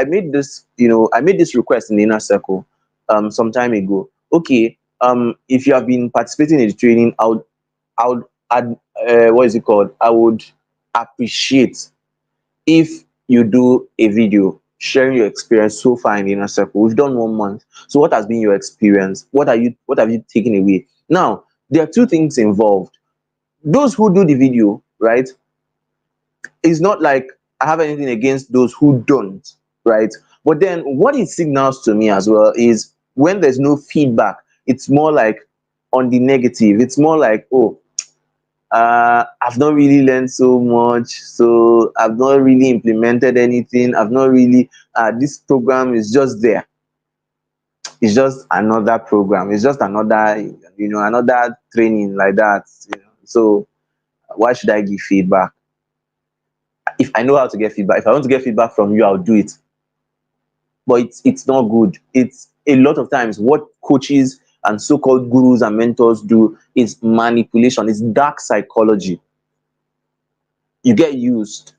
made this, I made this request in the inner circle some time ago. Okay, if you have been participating in the training, I would what is it called? I would appreciate if you do a video sharing your experience so far in the inner circle. We've done 1 month. So what has been your experience? What have you taken away? Now, there are two things involved. Those who do the video, right? It's not like I have anything against those who don't, right? But then what it signals to me as well is when there's no feedback, it's more like on the negative. It's more like, oh, I've not really learned so much, so I've not really implemented anything. I've not really, this program is just there. It's just another program. It's just another, another training like that. So why should I give feedback? If I know how to get feedback, if I want to get feedback from you, I'll do it. But it's not good. It's a lot of times what coaches and so-called gurus and mentors do is manipulation. It's dark psychology. You get used.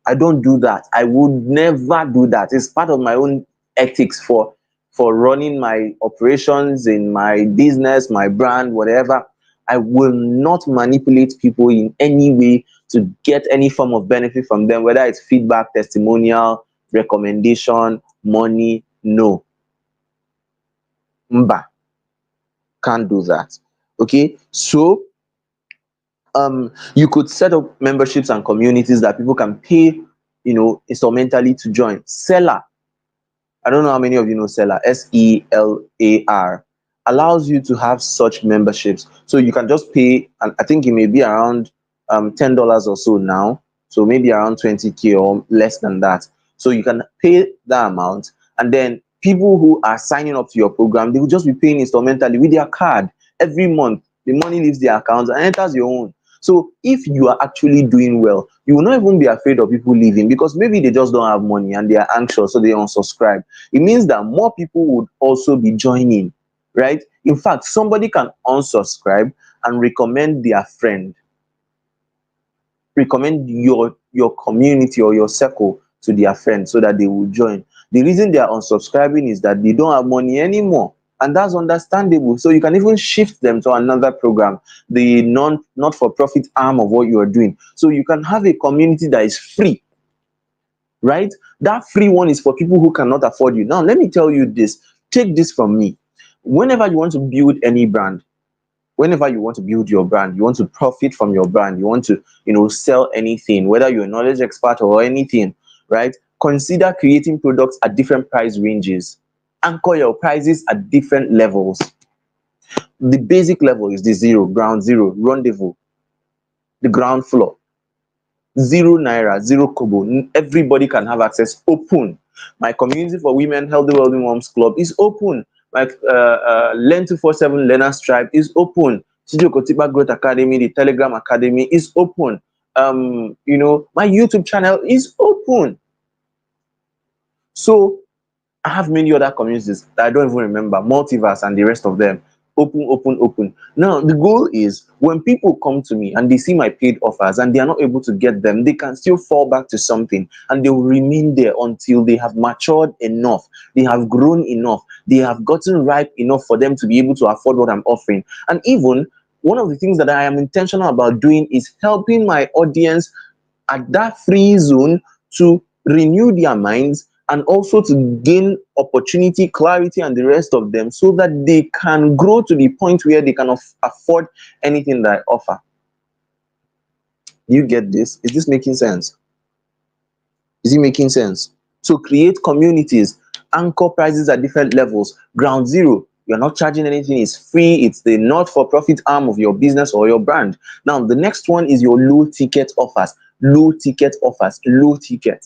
I don't do that. I would never do that. It's part of my own ethics for running my operations in my business, my brand, whatever. I will not manipulate people in any way to get any form of benefit from them, whether it's feedback, testimonial, recommendation, money. No. Mba, can't do that. Okay. So you could set up memberships and communities that people can pay, instrumentally to join. Seller, I don't know how many of you know Seller, Selar, allows you to have such memberships. So you can just pay, and I think it may be around $10 or so now. So maybe around 20K or less than that. So you can pay that amount, and then people who are signing up to your program, they will just be paying instrumentally with their card every month. The money leaves their account and enters your own. So if you are actually doing well, you will not even be afraid of people leaving, because maybe they just don't have money and they are anxious, so they unsubscribe. It means that more people would also be joining, right? In fact, somebody can unsubscribe and recommend their friend, recommend your community or your circle to their friends so that they will join. The reason they are unsubscribing is that they don't have money anymore, and that's understandable. So you can even shift them to another program, the not for profit arm of what you are doing. So you can have a community that is free, right? That free one is for people who cannot afford you. Now let me tell you this, take this from me. Whenever you want to build any brand, whenever you want to build your brand, you want to profit from your brand, you want to, sell anything, whether you're a knowledge expert or anything, right? Consider creating products at different price ranges. Anchor your prices at different levels. The basic level is the zero, ground zero, rendezvous, the ground floor. Zero naira, zero kobo. Everybody can have access. Open. My community for women, Healthy Wealthy Moms Club is open. My Learn 247 Learners Tribe is open. Chijo Kotiba Growth Academy, the Telegram Academy is open. My YouTube channel is open. So I have many other communities that I don't even remember, Multiverse and the rest of them. Open, open, open. Now, the goal is when people come to me and they see my paid offers and they are not able to get them, they can still fall back to something and they will remain there until they have matured enough, they have grown enough, they have gotten ripe enough for them to be able to afford what I'm offering. And even one of the things that I am intentional about doing is helping my audience at that free zone to renew their minds and also to gain opportunity, clarity, and the rest of them so that they can grow to the point where they can afford anything that I offer. Do you get this? Is this making sense? Is it making sense? So create communities, anchor prices at different levels. Ground zero, you're not charging anything, it's free, it's the not for profit arm of your business or your brand. Now, the next one is your low ticket offers. Low ticket offers, low ticket.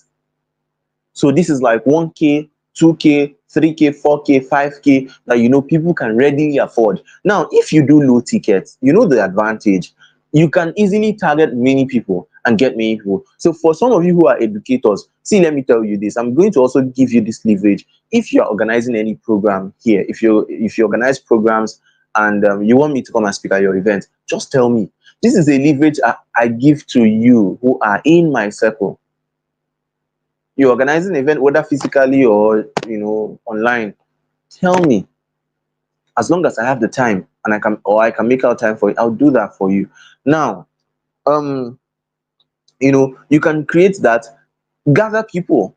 So this is like 1K, 2K, 3K, 4K, 5K that people can readily afford. Now, if you do low tickets, the advantage. You can easily target many people and get many people. So for some of you who are educators, see, let me tell you this. I'm going to also give you this leverage. If you're organizing any program here, if you organize programs and you want me to come and speak at your event, just tell me. This is a leverage I give to you who are in my circle. You organize an event, whether physically or online, tell me. As long as I have the time and I can make out time for it, I'll do that for you. Now, um you can create that. Gather people,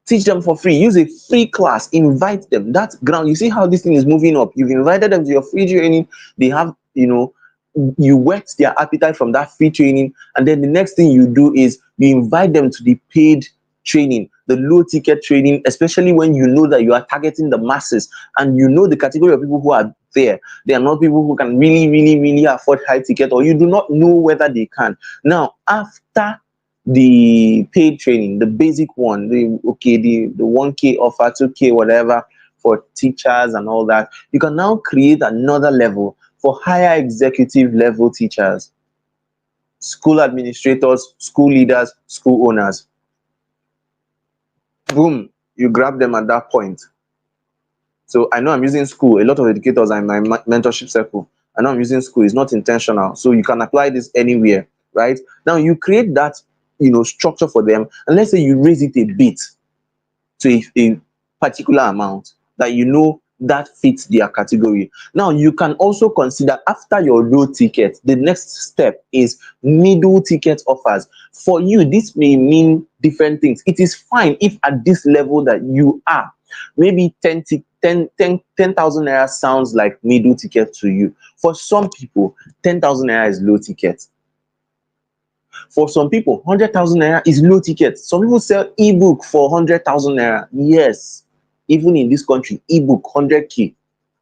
teach them for free, use a free class, invite them. That ground, you see how this thing is moving up. You've invited them to your free training. They have, you whet their appetite from that free training, and then the next thing you do is you invite them to the paid training, the low ticket training, especially when you know that you are targeting the masses and you know the category of people who are there. They are not people who can really, really, really afford high ticket, or you do not know whether they can. Now, after the paid training, the basic one, the 1K offer, 2K, whatever, for teachers and all that, you can now create another level for higher executive level teachers, school administrators, school leaders, school owners. Boom, you grab them at that point. So I know I'm using school. A lot of educators are in my mentorship circle. I know I'm using school. It's not intentional. So you can apply this anywhere, right? Now you create that, structure for them. And let's say you raise it a bit to a particular amount that that fits their category. Now you can also consider, after your low ticket, the next step is middle ticket offers. For you, this may mean different things. It is fine if at this level that you are, maybe 10,000 naira sounds like middle ticket to you. For some people, 10,000 naira is low ticket. For some people, 100,000 naira is low ticket. Some people sell ebook for 100,000 naira. Yes, even in this country, ebook 100K,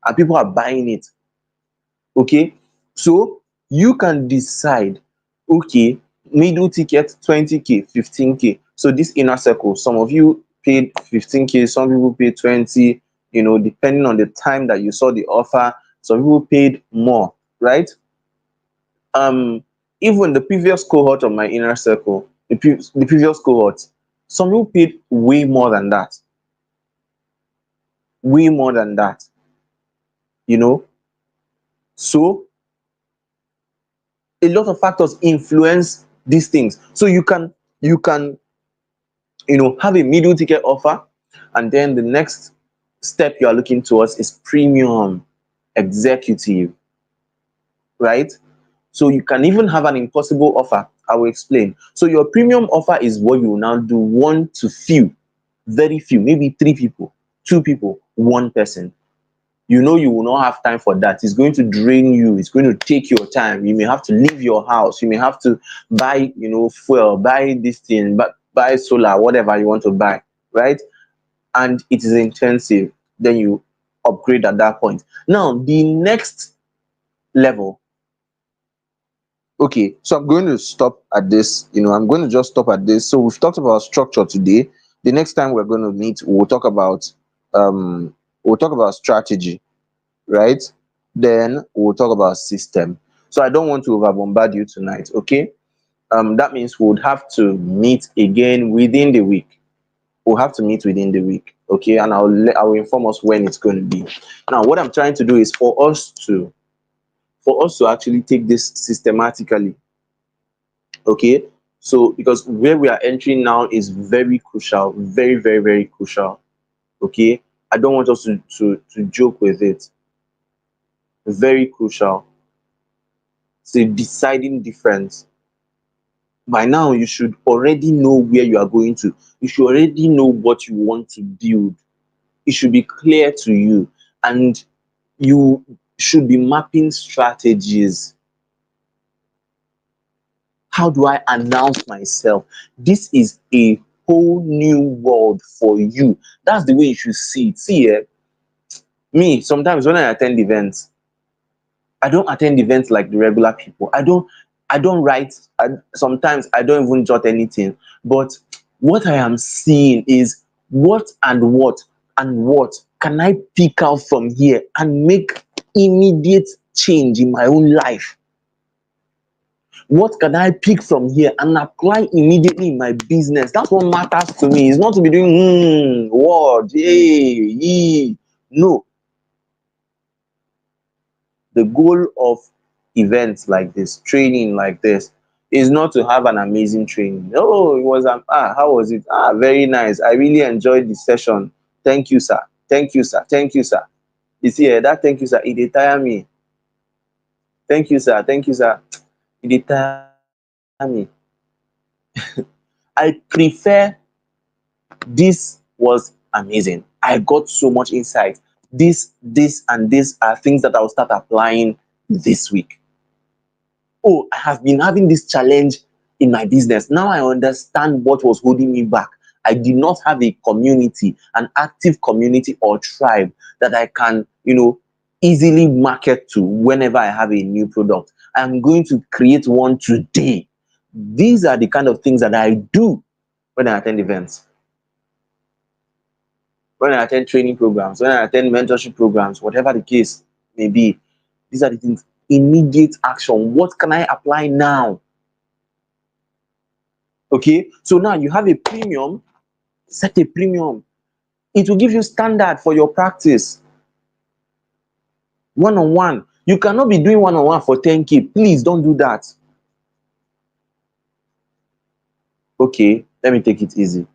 and people are buying it. Okay, so you can decide, okay, middle ticket 20K, 15K. So this inner circle, some of you paid 15K, some people paid 20, depending on the time that you saw the offer. Some people paid more, right? Even the previous cohort of my inner circle, the previous cohort, some people paid way more than that, way more than that, you know. So a lot of factors influence these things. So you can have a middle ticket offer, and then the next step you are looking towards is premium, executive, right? So you can even have an impossible offer. I will explain. So your premium offer is what you will now do one to few, very few, maybe 3 people, 2 people, 1 person. You will not have time for that. It's going to drain you. It's going to take your time. You may have to leave your house. You may have to buy, fuel, buy this thing, but buy solar, whatever you want to buy, right? And it is intensive. Then you upgrade at that point. Now, the next level. Okay, so I'm going to stop at this. I'm going to just stop at this. So we've talked about structure today. The next time we're going to meet, um we'll talk about strategy, right? Then we'll talk about system. So I don't want to over bombard you tonight. Okay. That means we would have to meet again within the week. We'll have to meet within the week. Okay, and I will inform us when it's going to be. Now, what I'm trying to do is for us to actually take this systematically. Okay, so because where we are entering now is very crucial, very, very, very crucial. Okay, I don't want us to joke with it. Very crucial. It's a deciding difference. By now you should already know where you are going to. You should already know what you want to build. It should be clear to you, and you should be mapping strategies. How do I announce myself? This is a whole new world for you. That's the way you should see it. See, me, sometimes when I attend events, I don't attend events like the regular people. I don't write. Sometimes I don't even jot anything. But what I am seeing is what can I pick out from here and make immediate change in my own life? What can I pick from here and apply immediately in my business? That's what matters to me. It's not to be doing word, hey, ye. No, the goal of events like this, training like this, is not to have an amazing training. Oh, it was how was it? Very nice. I really enjoyed the session. Thank you, sir. Thank you, sir. Thank you, sir. You see, that thank you, sir, it dey tire me. Thank you, sir. Thank you, sir. It dey tire me. I prefer this was amazing. I got so much insight. This, and this are things that I'll start applying this week. Oh, I have been having this challenge in my business. Now I understand what was holding me back. I did not have a community, an active community or tribe that I can, easily market to whenever I have a new product. I'm going to create one today. These are the kind of things that I do when I attend events, when I attend training programs, when I attend mentorship programs, whatever the case may be. These are the things. Immediate action. What can I apply now? Okay, so now you have a premium, set a premium. It will give you standard for your practice. One-on-one. You cannot be doing one-on-one for 10K. Please don't do that. Okay, let me take it easy.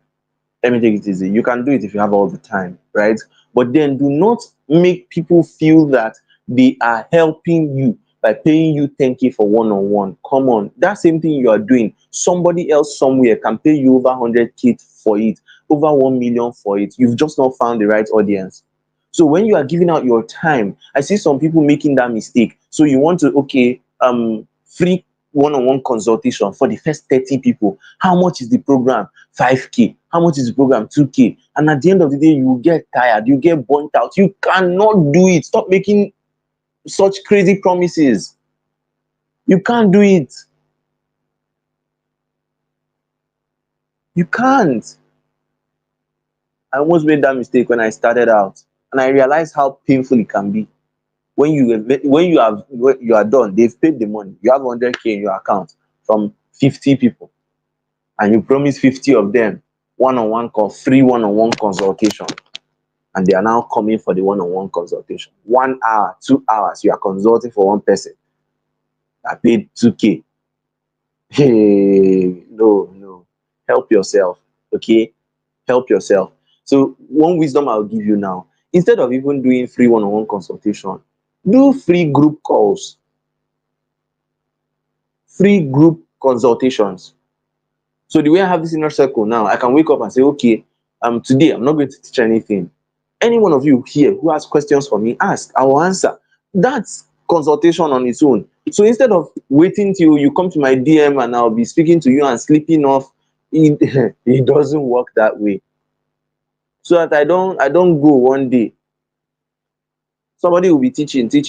Let me take it easy. You can do it if you have all the time, right? But then do not make people feel that they are helping you by paying you 10K for one-on-one. Come on, that same thing you are doing, somebody else somewhere can pay you over 100K for it, over 1 million for it. You've just not found the right audience. So when you are giving out your time, I see some people making that mistake. So you want to, okay, free one-on-one consultation for the first 30 people. How much is the program? 5K. How much is the program? 2K. And at the end of the day, you get tired, you get burnt out. You cannot do it. Stop making such crazy promises. You can't do it. You can't. I almost made that mistake when I started out, and I realized how painful it can be. When you are done, they've paid the money. You have 100K in your account from 50 people, and you promise 50 of them free one-on-one consultation, and they are now coming for the one-on-one consultation. 1 hour, 2 hours, you are consulting for one person. I paid 2K. Hey, no, no. Help yourself. Okay? Help yourself. So, one wisdom I'll give you now, instead of even doing free one-on-one consultation, do free group calls, free group consultations. So the way I have this inner circle now, I can wake up and say, okay, today I'm not going to teach anything. Any one of you here who has questions for me, ask, I will answer. That's consultation on its own. So instead of waiting till you come to my DM and I'll be speaking to you and sleeping off, it, it doesn't work that way. So that I don't go one day. Somebody will be teaching, talking.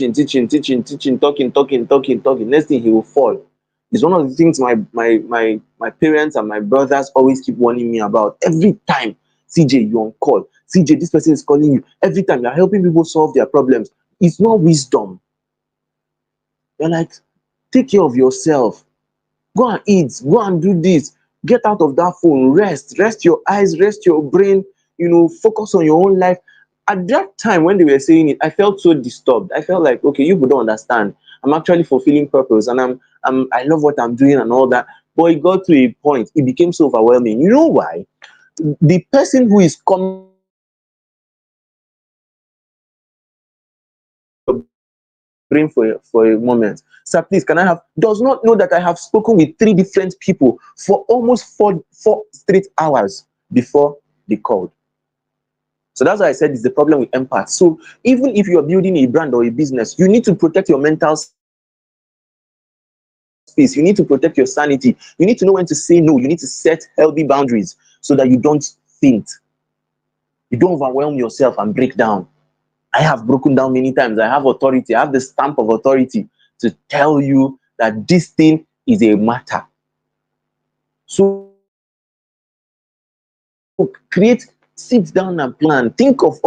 Next thing he will fall. It's one of the things my parents and my brothers always keep warning me about. Every time, CJ, you're on call. CJ, this person is calling you. Every time you're helping people solve their problems. It's not wisdom. You're like, take care of yourself. Go and eat. Go and do this. Get out of that phone. Rest your eyes, rest your brain. Focus on your own life. At that time when they were saying it, I felt so disturbed. I felt like, okay, you don't understand. I'm actually fulfilling purpose, and I love what I'm doing and all that. But it got to a point, it became so overwhelming. You know why? The person who is coming to you and telling you that this thing is not working, brain for a moment. Sir, please, can I have, does not know that I have spoken with three different people for almost four straight hours before they called. So that's why I said it's the problem with empaths. So even if you're building a brand or a business, you need to protect your mental space. You need to protect your sanity. You need to know when to say no. You need to set healthy boundaries so that you don't faint. You don't overwhelm yourself and break down. I have broken down many times. I have authority. I have the stamp of authority to tell you that this thing is a matter. So sit down and plan. Think of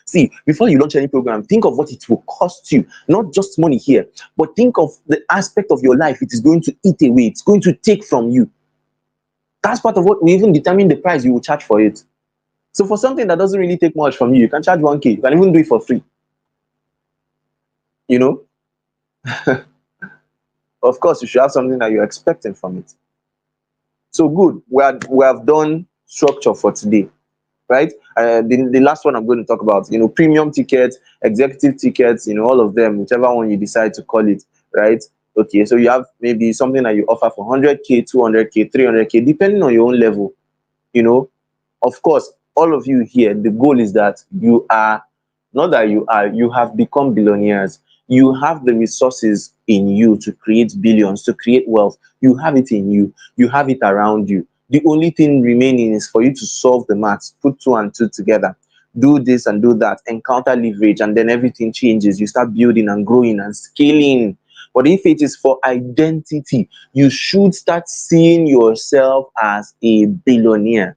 see, before you launch any program, think of what it will cost you. Not just money here, but think of the aspect of your life it is going to eat away. It's going to take from you. That's part of what we even determine the price you will charge for it. So for something that doesn't really take much from you, you can charge 1K. You can even do it for free. You know, of course, you should have something that you're expecting from it. So good. We have done structure for today, right? The last one I'm going to talk about, premium tickets, executive tickets, all of them, whichever one you decide to call it, right? Okay, so you have maybe something that you offer for 100K, 200K, 300K, depending on your own level. you know of course, all of you here, the goal is that you are, not that you have become billionaires. You have the resources in you to create billions, to create wealth. You have it in you. You have it around you. The only thing remaining is for you to solve the maths, put two and two together, do this and do that, encounter leverage, and then everything changes. You start building and growing and scaling. But if it is for identity, you should start seeing yourself as a billionaire.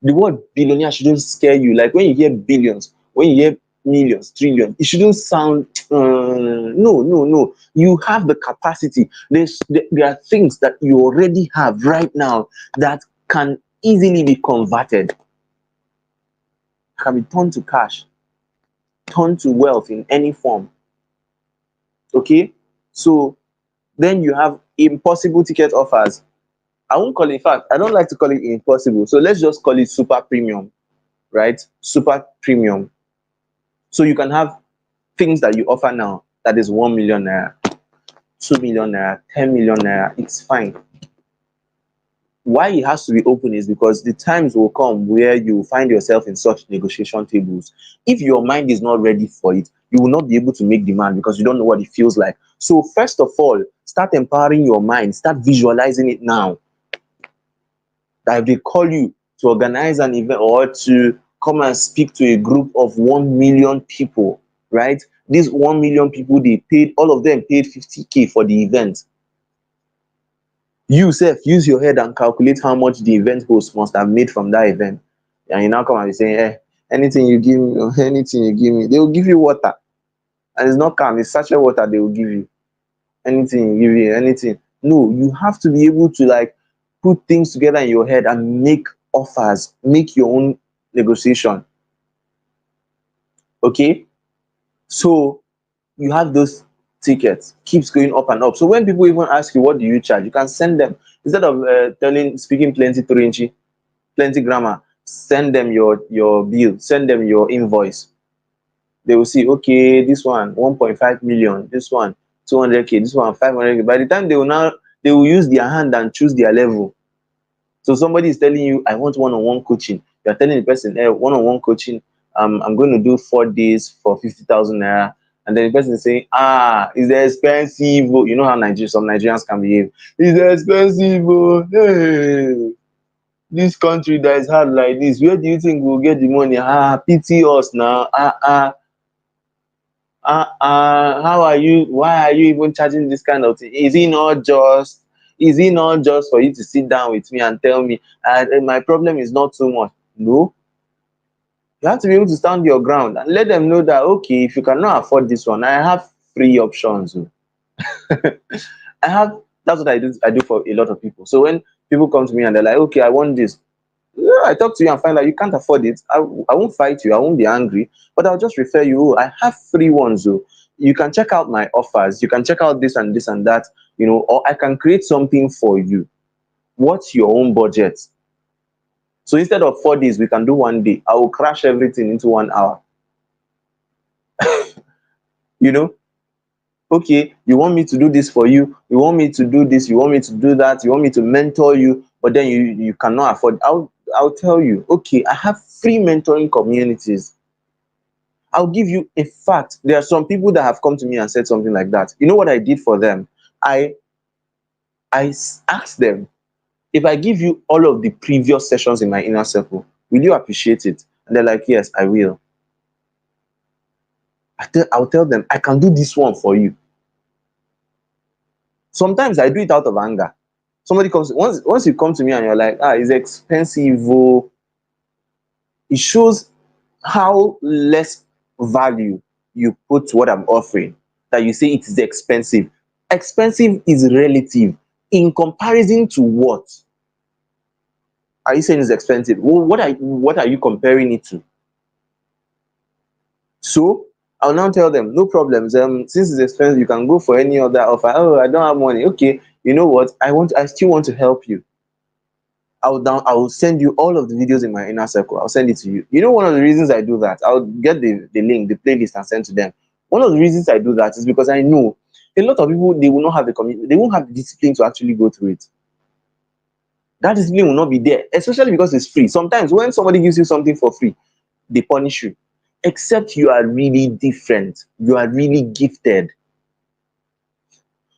The word billionaire shouldn't scare you. Like when you hear billions, when you hear millions, trillions, it shouldn't sound no, no, no. You have the capacity. There are things that you already have right now that can easily be converted, can be turned to cash, turned to wealth in any form. Okay, so then you have impossible ticket offers. I won't call it, in fact, I don't like to call it impossible. So let's just call it super premium, right? Super premium. So you can have things that you offer now that is 1 million naira, 2 million naira, 10 million naira. It's fine. Why it has to be open is because the times will come where you find yourself in such negotiation tables. If your mind is not ready for it, you will not be able to make demand because you don't know what it feels like. So, first of all, start empowering your mind, start visualizing it now. That if they call you to organize an event or to come and speak to a group of 1 million people, right? These 1 million people, they paid, all of them paid 50K for the event. You self use your head and calculate how much the event host must have made from that event. And you now come and be saying, anything you give me, anything you give me, they will give you water. And it's not calm, it's sachet water they will give you. Anything you give you, anything. No, you have to be able to like put things together in your head and make offers, make your own negotiation. Okay, so you have those tickets, keeps going up and up. So when people even ask you what do you charge, you can send them, instead of speaking plenty Turinchi, plenty grammar, send them your bill, send them your invoice. They will see, okay, this one 1.5 million, this one 200K, this one 500K. By the time they will use their hand and choose their level. So somebody is telling you, I want one-on-one coaching. You're telling the person, one-on-one coaching, I'm going to do 4 days for 50,000 naira. And then the person is saying, it's expensive. You know how some Nigerians can behave. It's expensive. Hey. This country that is hard like this, where do you think we'll get the money? Pity us now. How are you? Why are you even charging this kind of thing? Is it not just? Is it not just for you to sit down with me and tell me, my problem is not too much? No, you have to be able to stand your ground and let them know that, okay, if you cannot afford this one, I have free options. Oh. I have That's what I do for a lot of people. So when people come to me and they're like, okay, I want this, yeah, I talk to you and find out you can't afford it. I won't fight you, I won't be angry, but I'll just refer you. Oh, I have free ones. Oh. You can check out my offers, you can check out this and this and that, or I can create something for you. What's your own budget? So instead of 4 days, we can do 1 day. I will crash everything into 1 hour. You know, okay, you want me to do this for you, you want me to do this, you want me to do that, you want me to mentor you, but then you cannot afford. I'll tell you, okay, I have free mentoring communities. I'll give you, in fact, there are some people that have come to me and said something like that. You know what I did for them? I asked them, if I give you all of the previous sessions in my inner circle, will you appreciate it? And they're like, yes, I will. I'll tell them, I can do this one for you. Sometimes I do it out of anger. Somebody comes, once you come to me and you're like, it's expensive. Oh, it shows how less value you put to what I'm offering, that you say it is expensive. Expensive is relative. In comparison to what? Are you saying it's expensive? Well, what are you comparing it to? So I'll now tell them, no problems. Since it's expensive, you can go for any other offer. Oh, I don't have money. Okay, you know what? I still want to help you. I will send you all of the videos in my inner circle. I'll send it to you. You know, one of the reasons I do that, I'll get the link, the playlist, and send to them. One of the reasons I do that is because I know a lot of people, they will not have the commitment, they won't have the discipline to actually go through it. That discipline will not be there, especially because it's free. Sometimes when somebody gives you something for free, they punish you. Except you are really different, you are really gifted.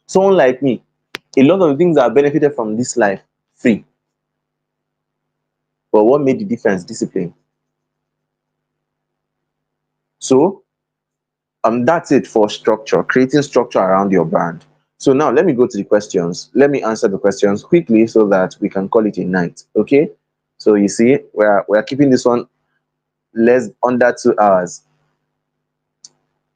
Someone like me, a lot of the things that I benefited from this life, free. But what made the difference? Discipline. So that's it for structure, creating structure around your brand. So now let me go to the questions. Let me answer the questions quickly so that we can call it a night. Okay. So you see, we're keeping this one less under 2 hours.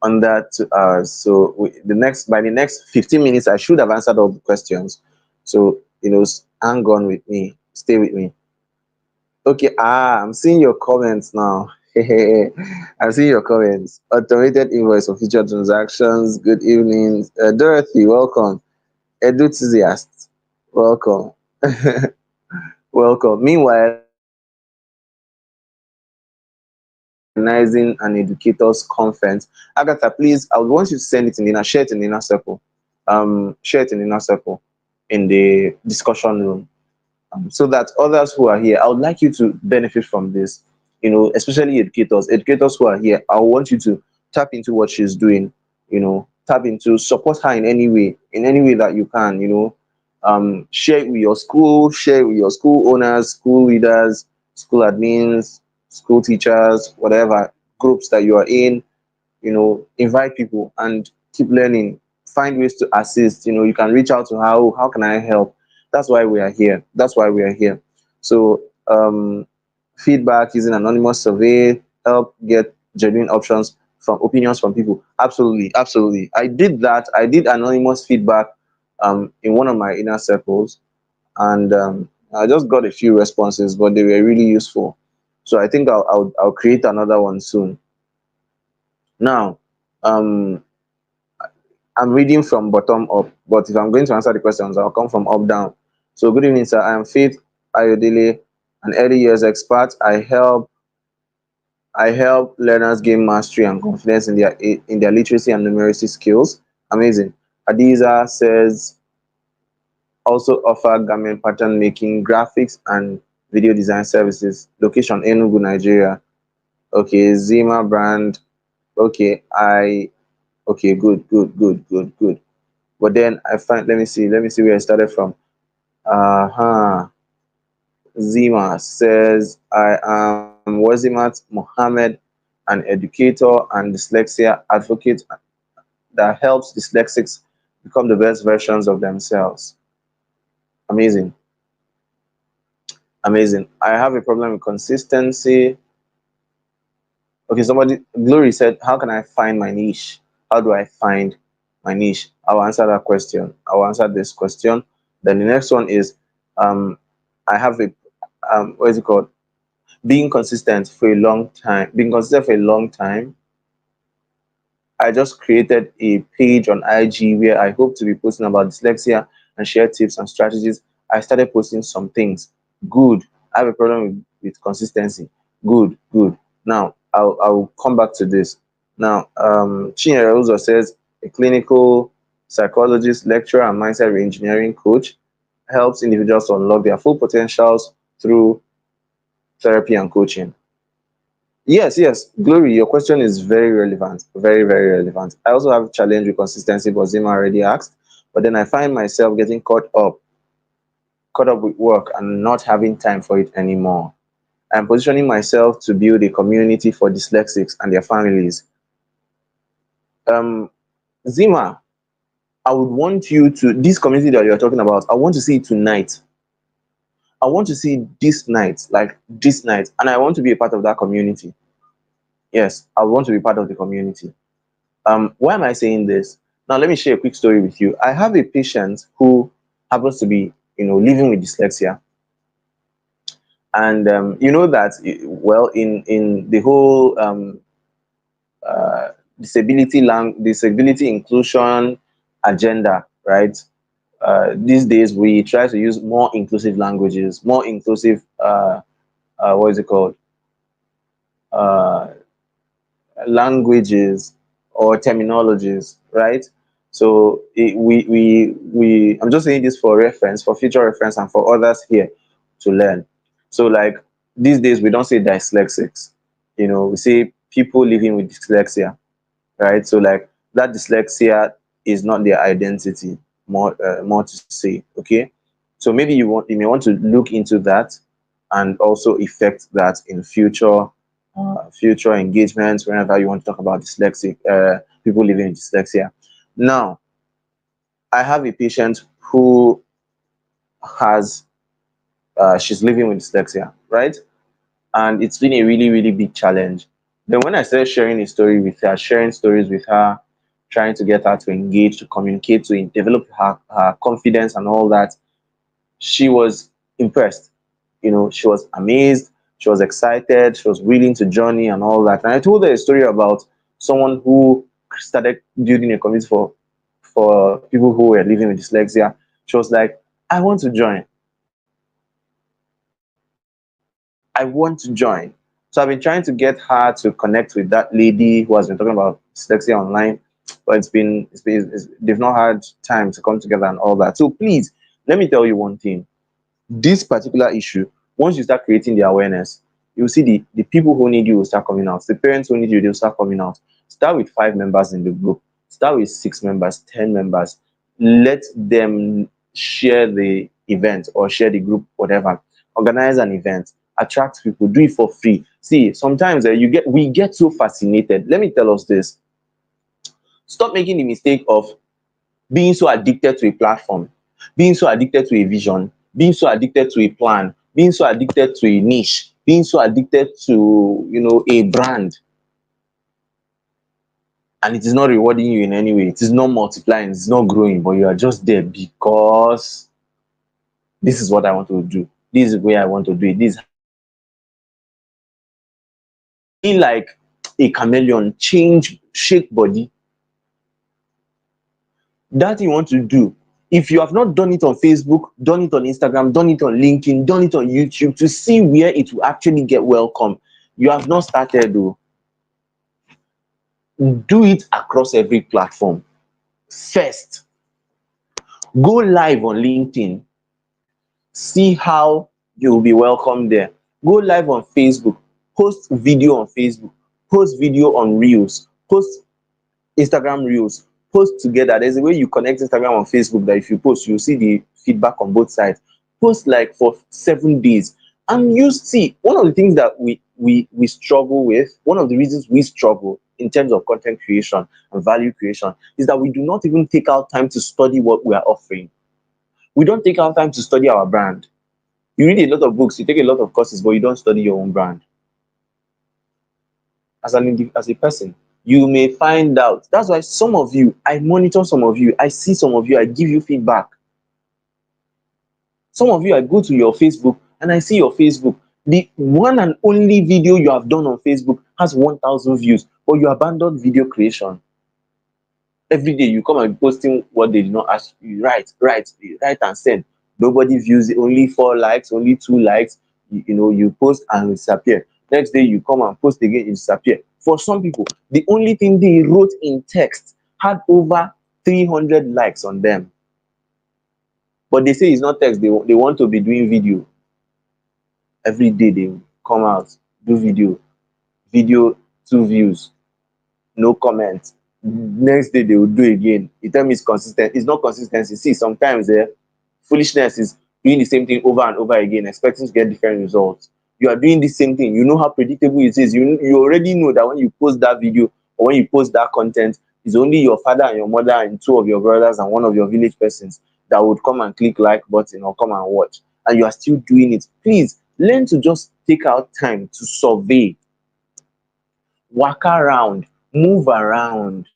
Under 2 hours. So the next by the next 15 minutes, I should have answered all the questions. So hang on with me, stay with me. Okay, I'm seeing your comments now. I'm seeing your comments. Automated invoice for future transactions. Good evening, Dorothy. Welcome. Enthusiast. Welcome. Welcome. Meanwhile, organizing an educators conference. Agatha, please, I would want you to send it in the inner, share it in the inner circle. Share it in the inner circle in the discussion room. So that others who are here, I would like you to benefit from this, especially educators who are here. I want you to tap into what she's doing, tap into, support her in any way that you can, share it with your school, share it with your school owners, school leaders, school admins, school teachers, whatever groups that you are in, invite people and keep learning. Find ways to assist. You can reach out to how can I help? That's why we are here. That's why we are here. So feedback using anonymous survey, help get genuine options from opinions from people. Absolutely, absolutely. I did that. I did anonymous feedback in one of my inner circles, and I just got a few responses, but they were really useful. So I think I'll create another one soon. Now, um, I'm reading from bottom up, but if I'm going to answer the questions, I'll come from up down. So, good evening, sir. I am Faith Ayodele, an early years expert. I help learners gain mastery and confidence in their literacy and numeracy skills. Amazing. Adiza says also offer garment pattern making, graphics, and video design services. Location Enugu, Nigeria. Okay, Zima brand. Okay, okay, good, good, good, good, good. But then let me see where I started from. Uh-huh. Zima says, I am Wazimat Mohammed, an educator and dyslexia advocate that helps dyslexics become the best versions of themselves. Amazing. Amazing. I have a problem with consistency. Okay, somebody, Glory said, how can I find my niche? How do I find my niche? I'll answer that question. I'll answer this question. Then the next one is, um, I have a, what is it called? Being consistent for a long time. Being consistent for a long time. I just created a page on IG where I hope to be posting about dyslexia and share tips and strategies. I started posting some things. Good. I have a problem with consistency. Good, good. Now I'll come back to this. Now, Chinyere also says a clinical psychologist, lecturer, and mindset reengineering coach helps individuals to unlock their full potentials through therapy and coaching. Yes, yes, Glory, your question is very relevant, very, very relevant. I also have challenge with consistency, but Zima already asked. But then I find myself getting caught up with work and not having time for it anymore. I'm positioning myself to build a community for dyslexics and their families. Um, Zima, I would want you to this community that you're talking about. I want to see it tonight. I want to see this night, like this night, and I want to be a part of that community. Yes, I want to be part of the community. Why am I saying this? Now, let me share a quick story with you. I have a patient who happens to be, living with dyslexia, and you know that, well, in the whole uh, disability inclusion agenda, right? These days, we try to use more inclusive languages, more inclusive, what is it called? Uh, Languages or terminologies, right? So I'm just saying this for reference, for future reference, and for others here to learn. So, like, these days, we don't say dyslexics, we say people living with dyslexia, right? So, like, that dyslexia is not their identity, more to say, okay? So maybe you may want to look into that and also effect that in future engagements whenever you want to talk about dyslexic people living with dyslexia. Now, I have a patient who has she's living with dyslexia, right? And it's been a really, really big challenge. Then when I started sharing a story with her, sharing stories with her, trying to get her to engage, to communicate, to develop her confidence and all that, she was impressed. She was amazed, she was excited, she was willing to journey and all that. And I told her a story about someone who started building a community for people who were living with dyslexia. She was like, I want to join. I want to join. So I've been trying to get her to connect with that lady who has been talking about dyslexia online, but they've not had time to come together and all that. So please, let me tell you one thing. This particular issue, once you start creating the awareness, you'll see the people who need you will start coming out. The parents who need you, they'll start coming out. Start with 5 members in the group. Start with 6 members, 10 members. Let them share the event or share the group, whatever. Organize an event. Attract people. Do it for free. See, sometimes we get so fascinated. Let me tell us this. Stop making the mistake of being so addicted to a platform, being so addicted to a vision, being so addicted to a plan, being so addicted to a niche, being so addicted to a brand, and it is not rewarding you in any way. It is not multiplying, it's not growing, but you are just there because this is what I want to do. This is where I want to do it. This is be like a chameleon, change, shake body. That you want to do. If you have not done it on Facebook, done it on Instagram, done it on LinkedIn, done it on YouTube to see where it will actually get welcome, you have not started though. Do it across every platform. First, go live on LinkedIn. See how you will be welcome there. Go live on Facebook. Post video on Facebook. Post video on Reels. Post Instagram Reels. Post together. There's a way you connect Instagram and Facebook that if you post, you'll see the feedback on both sides. Post like for 7 days. And you see, one of the things that we struggle with, one of the reasons we struggle in terms of content creation and value creation is that we do not even take out time to study what we are offering. We don't take out time to study our brand. You read a lot of books, you take a lot of courses, but you don't study your own brand. As a person, you may find out. That's why some of you, I monitor some of you, I see some of you, I give you feedback. Some of you, I go to your Facebook and I see your Facebook. The one and only video you have done on Facebook has 1,000 views, but you abandoned video creation. Every day you come and be posting what they did not ask you. Write and send. Nobody views it, only 4 likes, only 2 likes. You post and disappear. Next day you come and post again, it disappear. For some people, the only thing they wrote in text had over 300 likes on them. But they say it's not text, they want to be doing video. Every day they come out, do video, 2 views, no comment. Next day they will do again. You tell me it's consistent. It's not consistency. See, sometimes foolishness is doing the same thing over and over again, expecting to get different results. You are doing the same thing. You know how predictable it is. You already know that when you post that video or when you post that content, it's only your father and your mother and 2 of your brothers and one of your village persons that would come and click like button or come and watch. And you are still doing it. Please learn to just take out time to survey, walk around, move around,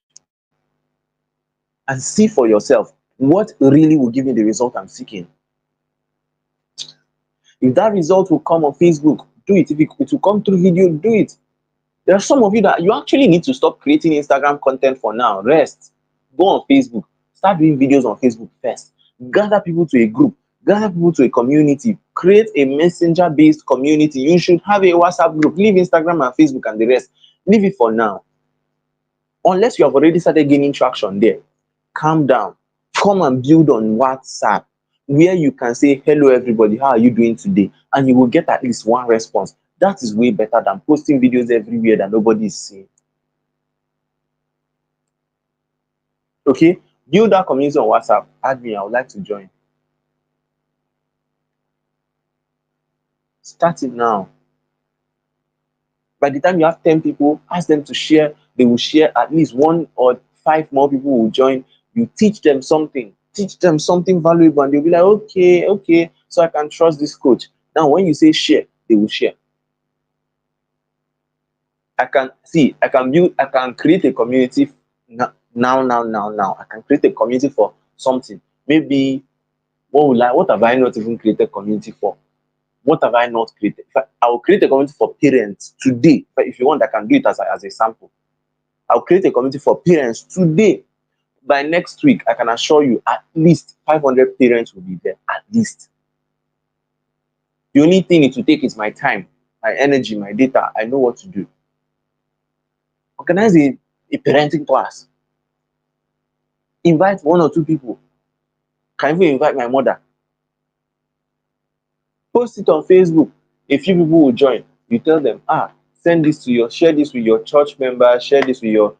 and see for yourself what really will give me the result I'm seeking. If that result will come on Facebook, do it. If it will come through video, do it. There are some of you that you actually need to stop creating Instagram content for now. Rest. Go on Facebook. Start doing videos on Facebook first. Gather people to a group. Gather people to a community. Create a messenger-based community. You should have a WhatsApp group. Leave Instagram and Facebook and the rest. Leave it for now. Unless you have already started gaining traction there, calm down. Come and build on WhatsApp, where you can say, hello everybody, how are you doing today? And you will get at least one response. That is way better than posting videos everywhere that nobody is seeing. Okay? Build that community on WhatsApp. Add me, I would like to join. Start it now. By the time you have 10 people, ask them to share. They will share. At least 1 or 5 more people will join. You teach them something. Teach them something valuable, and they'll be like, okay, so I can trust this coach. Now, when you say share, they will share. I can create a community now. I can create a community for something. Maybe what have I not even created community for? What have I not created? I will create a community for parents today. But if you want, I can do it as a sample. I'll create a community for parents today. By next week, I can assure you at least 500 parents will be there. At least. The only thing it will take is my time, my energy, my data. I know what to do. Organize a parenting class. Invite 1 or 2 people. Can even invite my mother. Post it on Facebook. A few people will join. You tell them, share this with your church members, share this with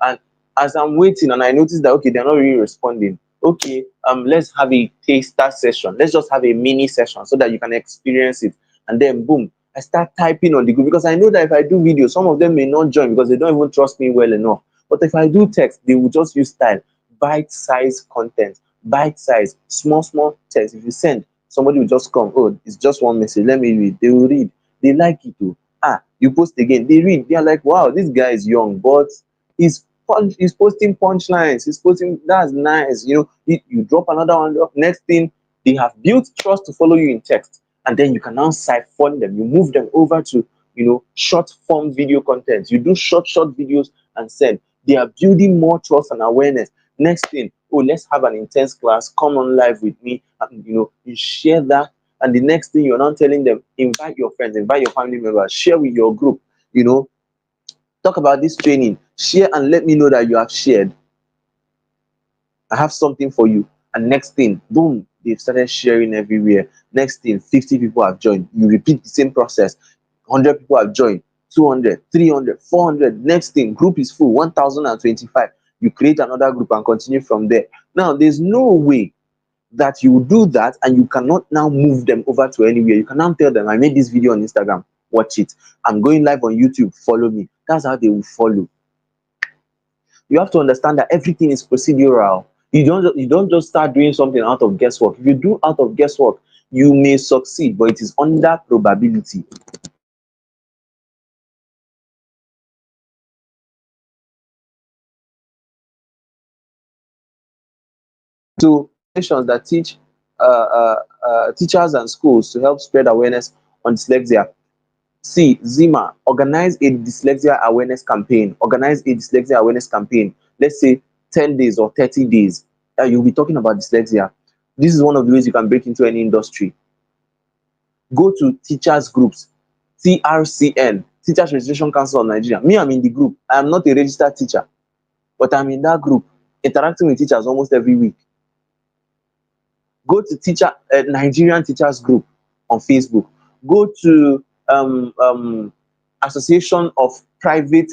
and as I'm waiting and I notice that, okay, they're not really responding. Okay, let's have a taster session. Let's just have a mini session so that you can experience it. And then boom, I start typing on the group because I know that if I do video, some of them may not join because they don't even trust me well enough. But if I do text, they will just use style, bite-sized content, bite-sized, small text. If you send, somebody will just come. Oh, it's just one message. Let me read. They will read. They like it too. You post again. They read. They are like, wow, this guy is young, but he's posting punchlines. He's posting. That's nice. You drop another one. Next thing, they have built trust to follow you in text, and then you can now siphon them. You move them over to short form video content. You do short videos and send. They are building more trust and awareness. Next thing, oh, let's have an intense class. Come on live with me, and you share that. And the next thing, you're not telling them, invite your friends, invite your family members, share with your group. Talk about this training. Share and let me know that you have shared. I have something for you. And next thing, boom, they've started sharing everywhere. Next thing, 50 people have joined. You repeat the same process. 100 people have joined. 200, 300, 400. Next thing, group is full. 1025. You create another group and continue from there. Now, there's no way that you do that and you cannot now move them over to anywhere. You can now tell them, I made this video on Instagram, watch it. I'm going live on YouTube, follow me. That's how they will follow. You have to understand that everything is procedural. You don't just start doing something out of guesswork. If you do out of guesswork, you may succeed, but it is under probability. So organizations that teach teachers and schools to help spread awareness on dyslexia. See, Zima, organize a dyslexia awareness campaign. Organize a dyslexia awareness campaign. Let's say 10 days or 30 days. You'll be talking about dyslexia. This is one of the ways you can break into any industry. Go to teachers groups, TRCN, Teachers Registration Council of Nigeria. Me, I'm in the group. I am not a registered teacher, but I'm in that group, interacting with teachers almost every week. Go to Nigerian Teachers Group on Facebook. Go to Association of Private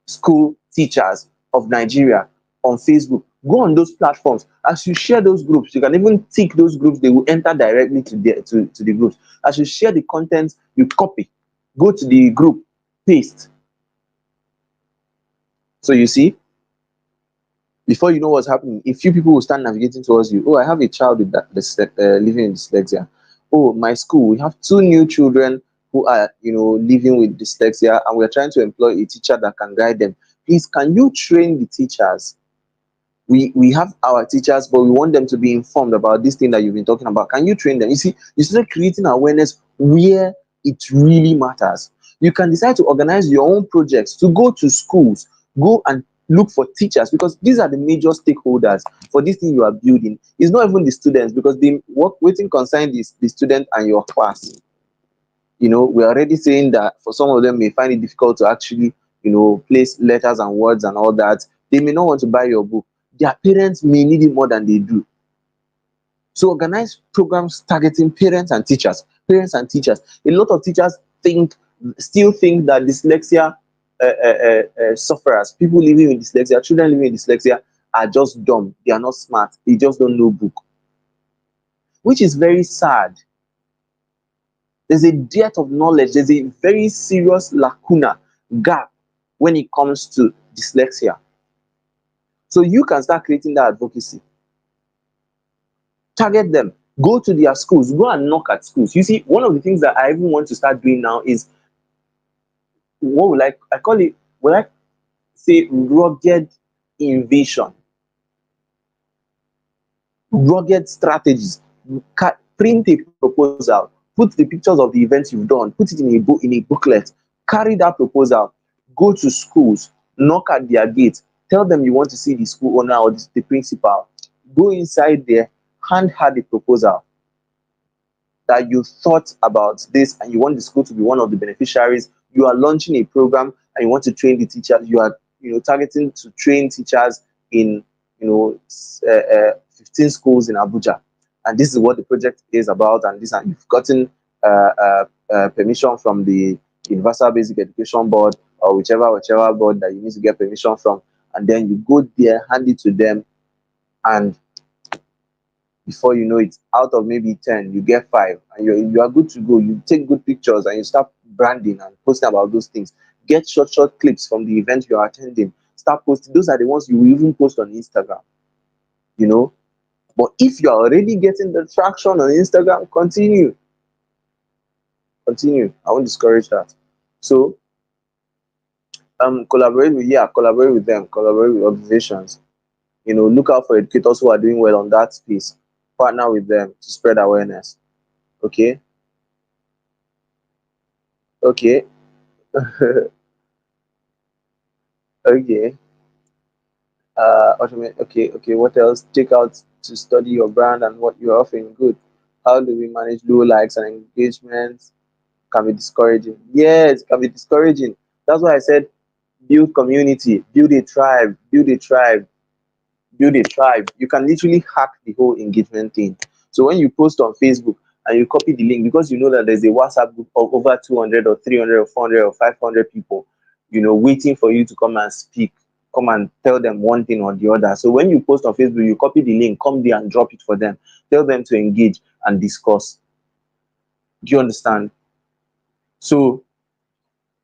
School Teachers of Nigeria on Facebook. Go on those platforms. As you share those groups, you can even tick those groups, they will enter directly to the groups. As you share the content, you copy, go to the group, paste. So you see, before you know what's happening, a few people will start navigating towards you. Oh, I have a child with living in dyslexia. Oh, my school, we have two new children who are, living with dyslexia, and we're trying to employ a teacher that can guide them. Please, can you train the teachers? We have our teachers, but we want them to be informed about this thing that you've been talking about. Can you train them? You see, you start creating awareness where it really matters. You can decide to organize your own projects, to go to schools, go and look for teachers, because these are the major stakeholders for this thing you are building. It's not even the students, because the work waiting concern is the student and your class. We're already saying that for some of them may find it difficult to actually, place letters and words and all that. They may not want to buy your book. Their parents may need it more than they do. So organize programs targeting parents and teachers. Parents and teachers. A lot of teachers still think that dyslexia sufferers, people living with dyslexia, children living with dyslexia, are just dumb. They are not smart. They just don't know book, which is very sad. There's a dearth of knowledge. There's a very serious lacuna, gap, when it comes to dyslexia. So you can start creating that advocacy. Target them. Go to their schools. Go and knock at schools. You see, one of the things that I even want to start doing now is, what would I call it? Would I say rugged invasion? Rugged strategies. Print a proposal. Put the pictures of the events you've done. Put it in a booklet. Carry that proposal. Go to schools. Knock at their gates. Tell them you want to see the school owner or the principal. Go inside there. Hand her the proposal that you thought about this and you want the school to be one of the beneficiaries. You are launching a program and you want to train the teachers. You are, targeting to train teachers in, 15 schools in Abuja. And this is what the project is about. And you've gotten permission from the Universal Basic Education Board, or whichever board that you need to get permission from. And then you go there, hand it to them, and before you know it, out of maybe 10, you get 5, and you are good to go. You take good pictures and you start branding and posting about those things. Get short clips from the event you are attending. Start posting. Those are the ones you will even post on Instagram. But if you are already getting the traction on Instagram, continue. I won't discourage that. So collaborate with them, collaborate with organizations. Look out for educators who are doing well on that space. Partner with them to spread awareness. Okay. Okay. Okay. Automate. Okay. What else? Take out to study your brand and what you're offering. Good. How do we manage low likes and engagement? Can be discouraging. Yes, can be discouraging. That's why I said build community, build a tribe, build a tribe, build a tribe. You can literally hack the whole engagement thing. So when you post on Facebook and you copy the link, because you know that there's a WhatsApp group of over 200 or 300 or 400 or 500 people, waiting for you to come and speak come and tell them one thing or the other. So when you post on Facebook, you copy the link, come there and drop it for them. Tell them to engage and discuss. Do you understand? So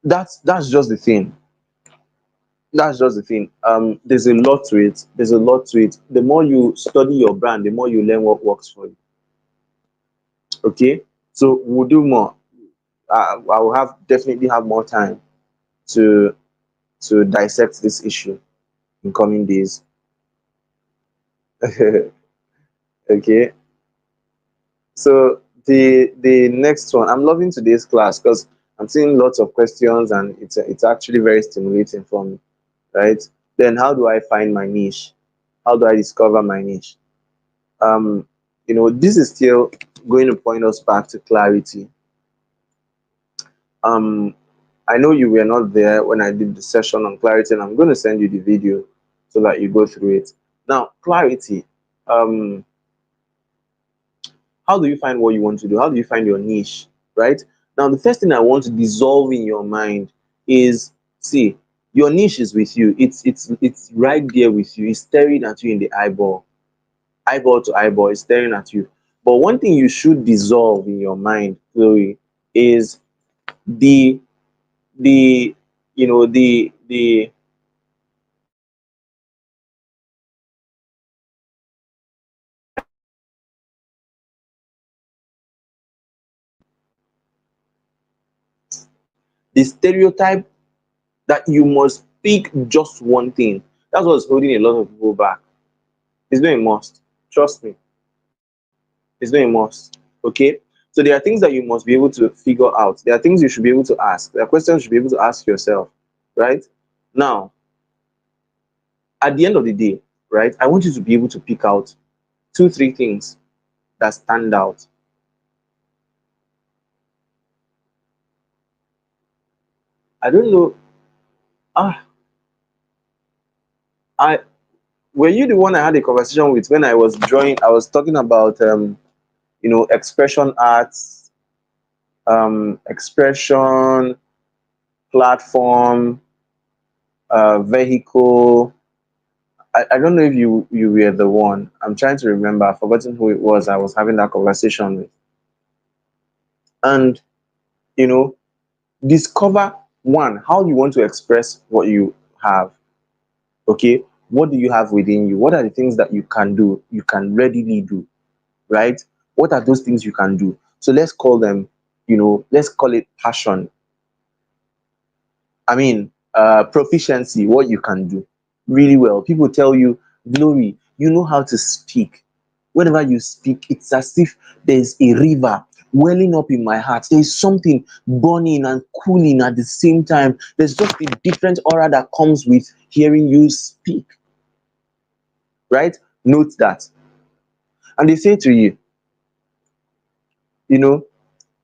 that's just the thing. That's just the thing. There's a lot to it. There's a lot to it. The more you study your brand, the more you learn what works for you. Okay. So we'll do more. I will have definitely have more time to dissect this issue in coming days. Okay. So the next one, I'm loving today's class because I'm seeing lots of questions and it's actually very stimulating for me, right? Then how do I find my niche? How do I discover my niche? Um, this is still going to point us back to clarity. Um, I know you were not there when I did the session on clarity, and I'm going to send you the video so that you go through it. Now, clarity. Um, how do you find what you want to do? How do you find your niche? Right? Now, the first thing I want to dissolve in your mind is, see, your niche is with you. It's right there with you. It's staring at you in the eyeball, eyeball to eyeball. It's staring at you. But one thing you should dissolve in your mind, Chloe, is the the the stereotype that you must pick just one thing. That's what's holding a lot of people back. It's not a must. Trust me. It's not a must. Okay? So there are things that you must be able to figure out. There are things you should be able to ask. There are questions you should be able to ask yourself. Right? Now, at the end of the day, right, I want you to be able to pick out two, three things that stand out. I don't know. Ah, I were you the one I had a conversation with when I was drawing? I was talking about expression arts, expression platform, vehicle. I don't know if you were the one. I'm trying to remember. I've forgotten who it was I was having that conversation with. And you know, discover one how you want to express what you have. Okay, what do you have within you? What are the things that you can do? You can readily do, right? What are those things you can do? So let's call them, let's call it passion. I mean, proficiency, what you can do really well. People tell you, Glory, you know how to speak. Whenever you speak, it's as if there's a river welling up in my heart. There's something burning and cooling at the same time. There's just a different aura that comes with hearing you speak, right? Note that. And they say to you, you know,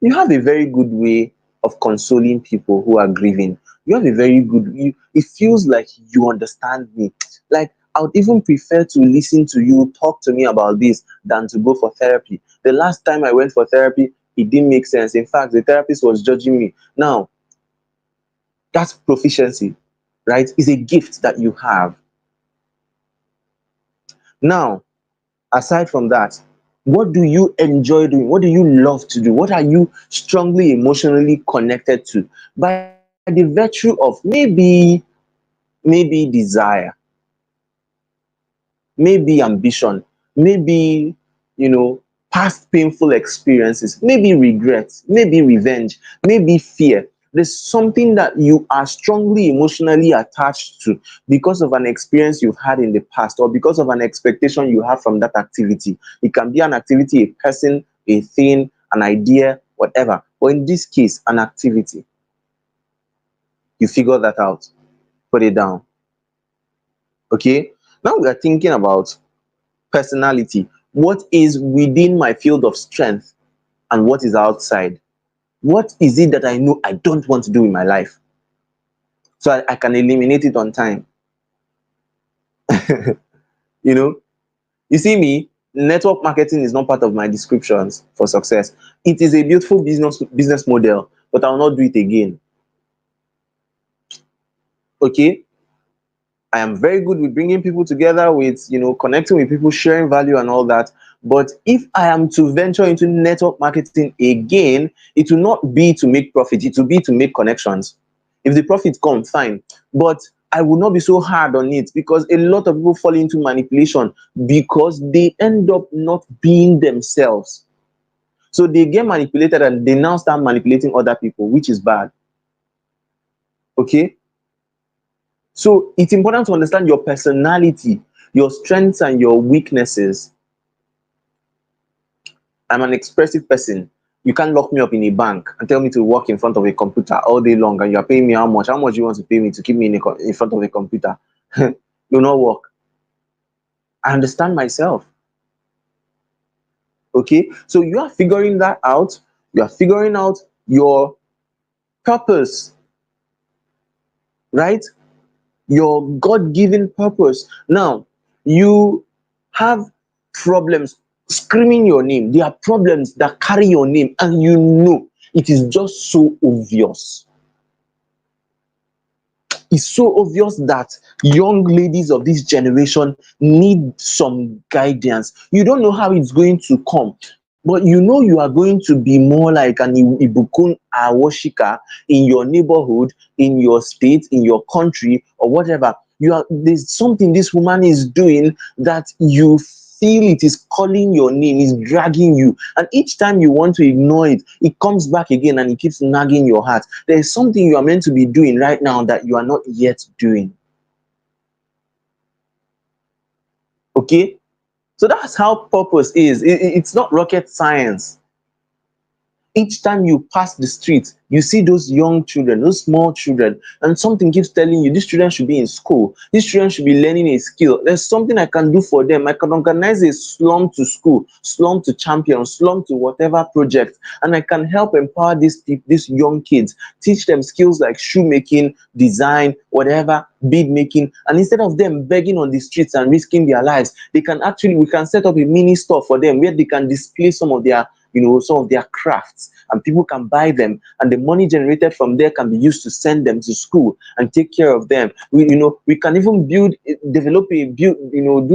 you have a very good way of consoling people who are grieving. You have a very good it feels like you understand me. Like I would even prefer to listen to you talk to me about this than to go for therapy. The last time I went for therapy, it didn't make sense. In fact, the therapist was judging me. Now, that's proficiency, right? It's a gift that you have. Now, aside from that, what do you enjoy doing? What do you love to do? What are you strongly emotionally connected to? By the virtue of maybe desire, maybe ambition, maybe past painful experiences, maybe regrets, maybe revenge, maybe fear. There's something that you are strongly emotionally attached to because of an experience you've had in the past or because of an expectation you have from that activity. It can be an activity, a person, a thing, an idea, whatever. But in this case, an activity. You figure that out, put it down. Okay. Now we are thinking about personality. What is within my field of strength and what is outside? What is it that I know I don't want to do in my life? So I can eliminate it on time. You know, you see me, network marketing is not part of my descriptions for success. It is a beautiful business model, but I will not do it again. Okay. I am very good with bringing people together, with connecting with people, sharing value and all that. But if I am to venture into network marketing again, it will not be to make profit, it will be to make connections. If the profit comes, fine. But I will not be so hard on it, because a lot of people fall into manipulation because they end up not being themselves. So they get manipulated and they now start manipulating other people, which is bad. Okay? So it's important to understand your personality, your strengths and your weaknesses. I'm an expressive person. You can't lock me up in a bank and tell me to work in front of a computer all day long, and you're paying me how much? How much do you want to pay me to keep me in front of a computer? Do not work. I understand myself. Okay? So you are figuring that out. You are figuring out your purpose, right? Your God-given purpose. Now, you have problems screaming your name. There are problems that carry your name, and it is just so obvious. It's so obvious that young ladies of this generation need some guidance. You don't know how it's going to come, but you are going to be more like an Ibukun Awoshika in your neighborhood, in your state, in your country, or whatever. There's something this woman is doing that you feel it is calling your name, is dragging you. And each time you want to ignore it, it comes back again and it keeps nagging your heart. There is something you are meant to be doing right now that you are not yet doing. Okay? So that's how purpose is. It's not rocket science. Each time you pass the street, you see those young children, those small children, and something keeps telling you, these children should be in school, these children should be learning a skill. There's something I can do for them. I can organize a slum to school, slum to champion, slum to whatever project, and I can help empower these young kids, teach them skills like shoemaking, design, whatever, bead making. And instead of them begging on the streets and risking their lives, we can set up a mini store for them where they can display some of their crafts, and people can buy them, and the money generated from there can be used to send them to school and take care of them. We can even do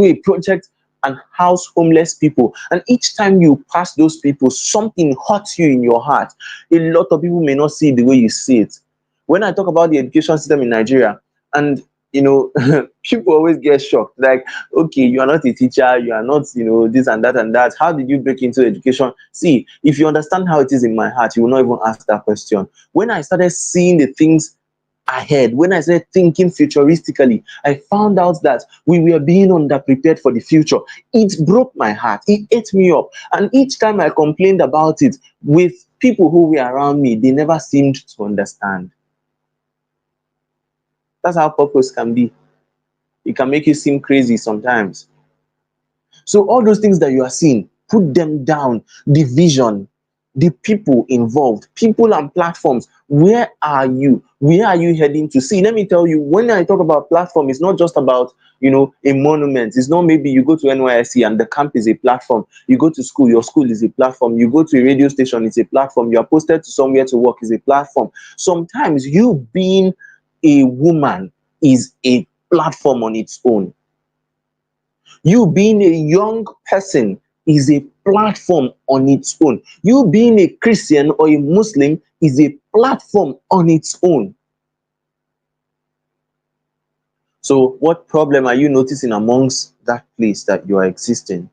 a project and house homeless people. And each time you pass those people, something hurts you in your heart. A lot of people may not see it the way you see it. When I talk about the education system in Nigeria, and people always get shocked, like, okay, you are not a teacher, you are not, this and that and that. How did you break into education? See, if you understand how it is in my heart, you will not even ask that question. When I started seeing the things ahead, when I started thinking futuristically, I found out that we were being underprepared for the future. It broke my heart, it ate me up. And each time I complained about it with people who were around me, they never seemed to understand. That's how purpose can be. It can make you seem crazy sometimes. So all those things that you are seeing, put them down. The vision, the people involved, people and platforms. Where are you? Where are you heading to? See, let me tell you, when I talk about platform, it's not just about, a monument. It's not maybe you go to NYSC and the camp is a platform. You go to school, your school is a platform. You go to a radio station, it's a platform. You are posted to somewhere to work, is a platform. Sometimes you being a woman is a platform on its own. You being a young person is a platform on its own. You being a Christian or a Muslim is a platform on its own. So, what problem are you noticing amongst that place that you are existing?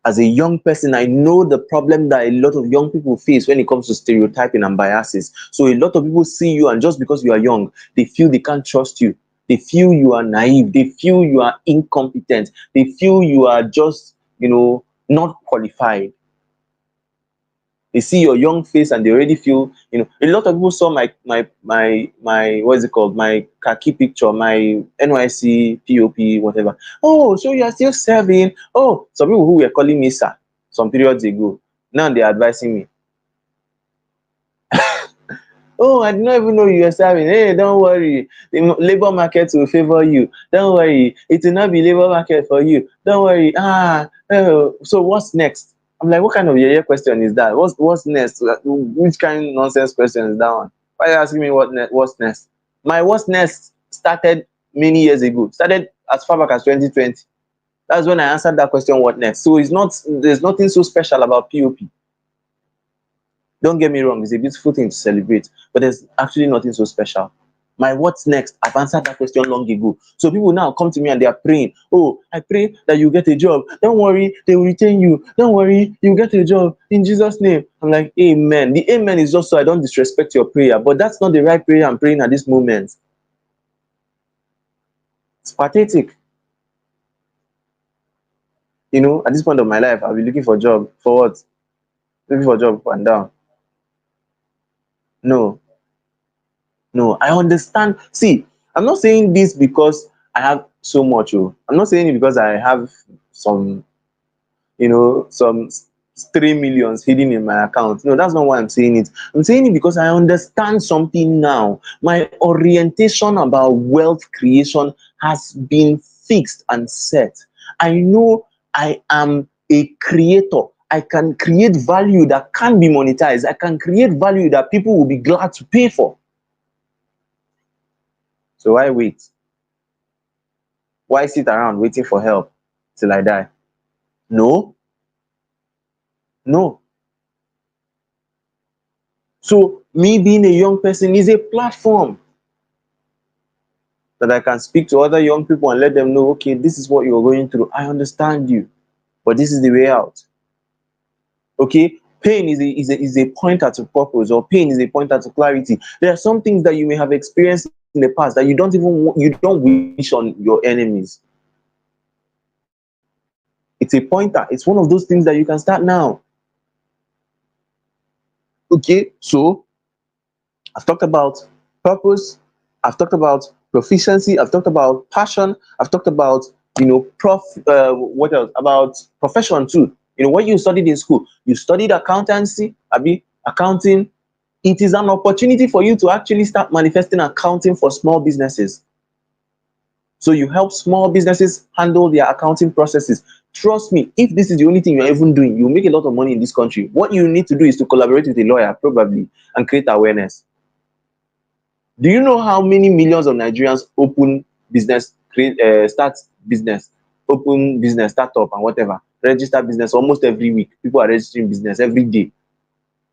As a young person, I know the problem that a lot of young people face when it comes to stereotyping and biases. So a lot of people see you, and just because you are young, they feel they can't trust you. They feel you are naive. They feel you are incompetent. They feel you are just, not qualified. They see your young face and they already feel, a lot of people saw my what is it called, my khaki picture, my NYC POP, whatever. Oh, so you are still serving? Oh, some people who were calling me sir some periods ago, now they're advising me. Oh, I did not even know you were serving. Hey, don't worry. The labor market will favor you. Don't worry. It will not be labor market for you. Don't worry. Oh, so what's next? I'm like, what kind of question is that? What's next? Which kind of nonsense question is that one? Why are you asking me what's next? My what's next started many years ago. Started as far back as 2020. That's when I answered that question, what next? So it's not, there's nothing so special about POP. Don't get me wrong, it's a beautiful thing to celebrate, but there's actually nothing so special. My what's next? I've answered that question long ago. So people now come to me and they are praying. Oh, I pray that you get a job. Don't worry, they will retain you. Don't worry, you get a job in Jesus' name. I'm like, amen. The amen is just so I don't disrespect your prayer, but that's not the right prayer I'm praying at this moment. It's pathetic. At this point of my life, I'll be looking for a job. For what? Looking for a job up and down. No, no, I understand. See, I'm not saying this because I have so much. Oh. I'm not saying it because I have some, some 3 millions hidden in my account. No, that's not why I'm saying it. I'm saying it because I understand something now. My orientation about wealth creation has been fixed and set. I know I am a creator. I can create value that can be monetized. I can create value that people will be glad to pay for. So why wait? Why sit around waiting for help till I die? No, no. So me being a young person is a platform that I can speak to other young people and let them know, okay, this is what you're going through. I understand you, but this is the way out. Okay, pain is a pointer to purpose, or pain is a pointer to clarity. There are some things that you may have experienced in the past that you don't wish on your enemies. It's a pointer. It's one of those things that you can start now. Okay, so I've talked about purpose, I've talked about proficiency, I've talked about passion, I've talked about what else? About profession too. What you studied in school, you studied accountancy, abi accounting. It is an opportunity for you to actually start manifesting accounting for small businesses. So you help small businesses handle their accounting processes. Trust me, if this is the only thing you're even doing, you'll make a lot of money in this country. What you need to do is to collaborate with a lawyer, probably, and create awareness. Do you know how many millions of Nigerians open business, start business, open business, startup, and whatever, register business almost every week? People are registering business every day.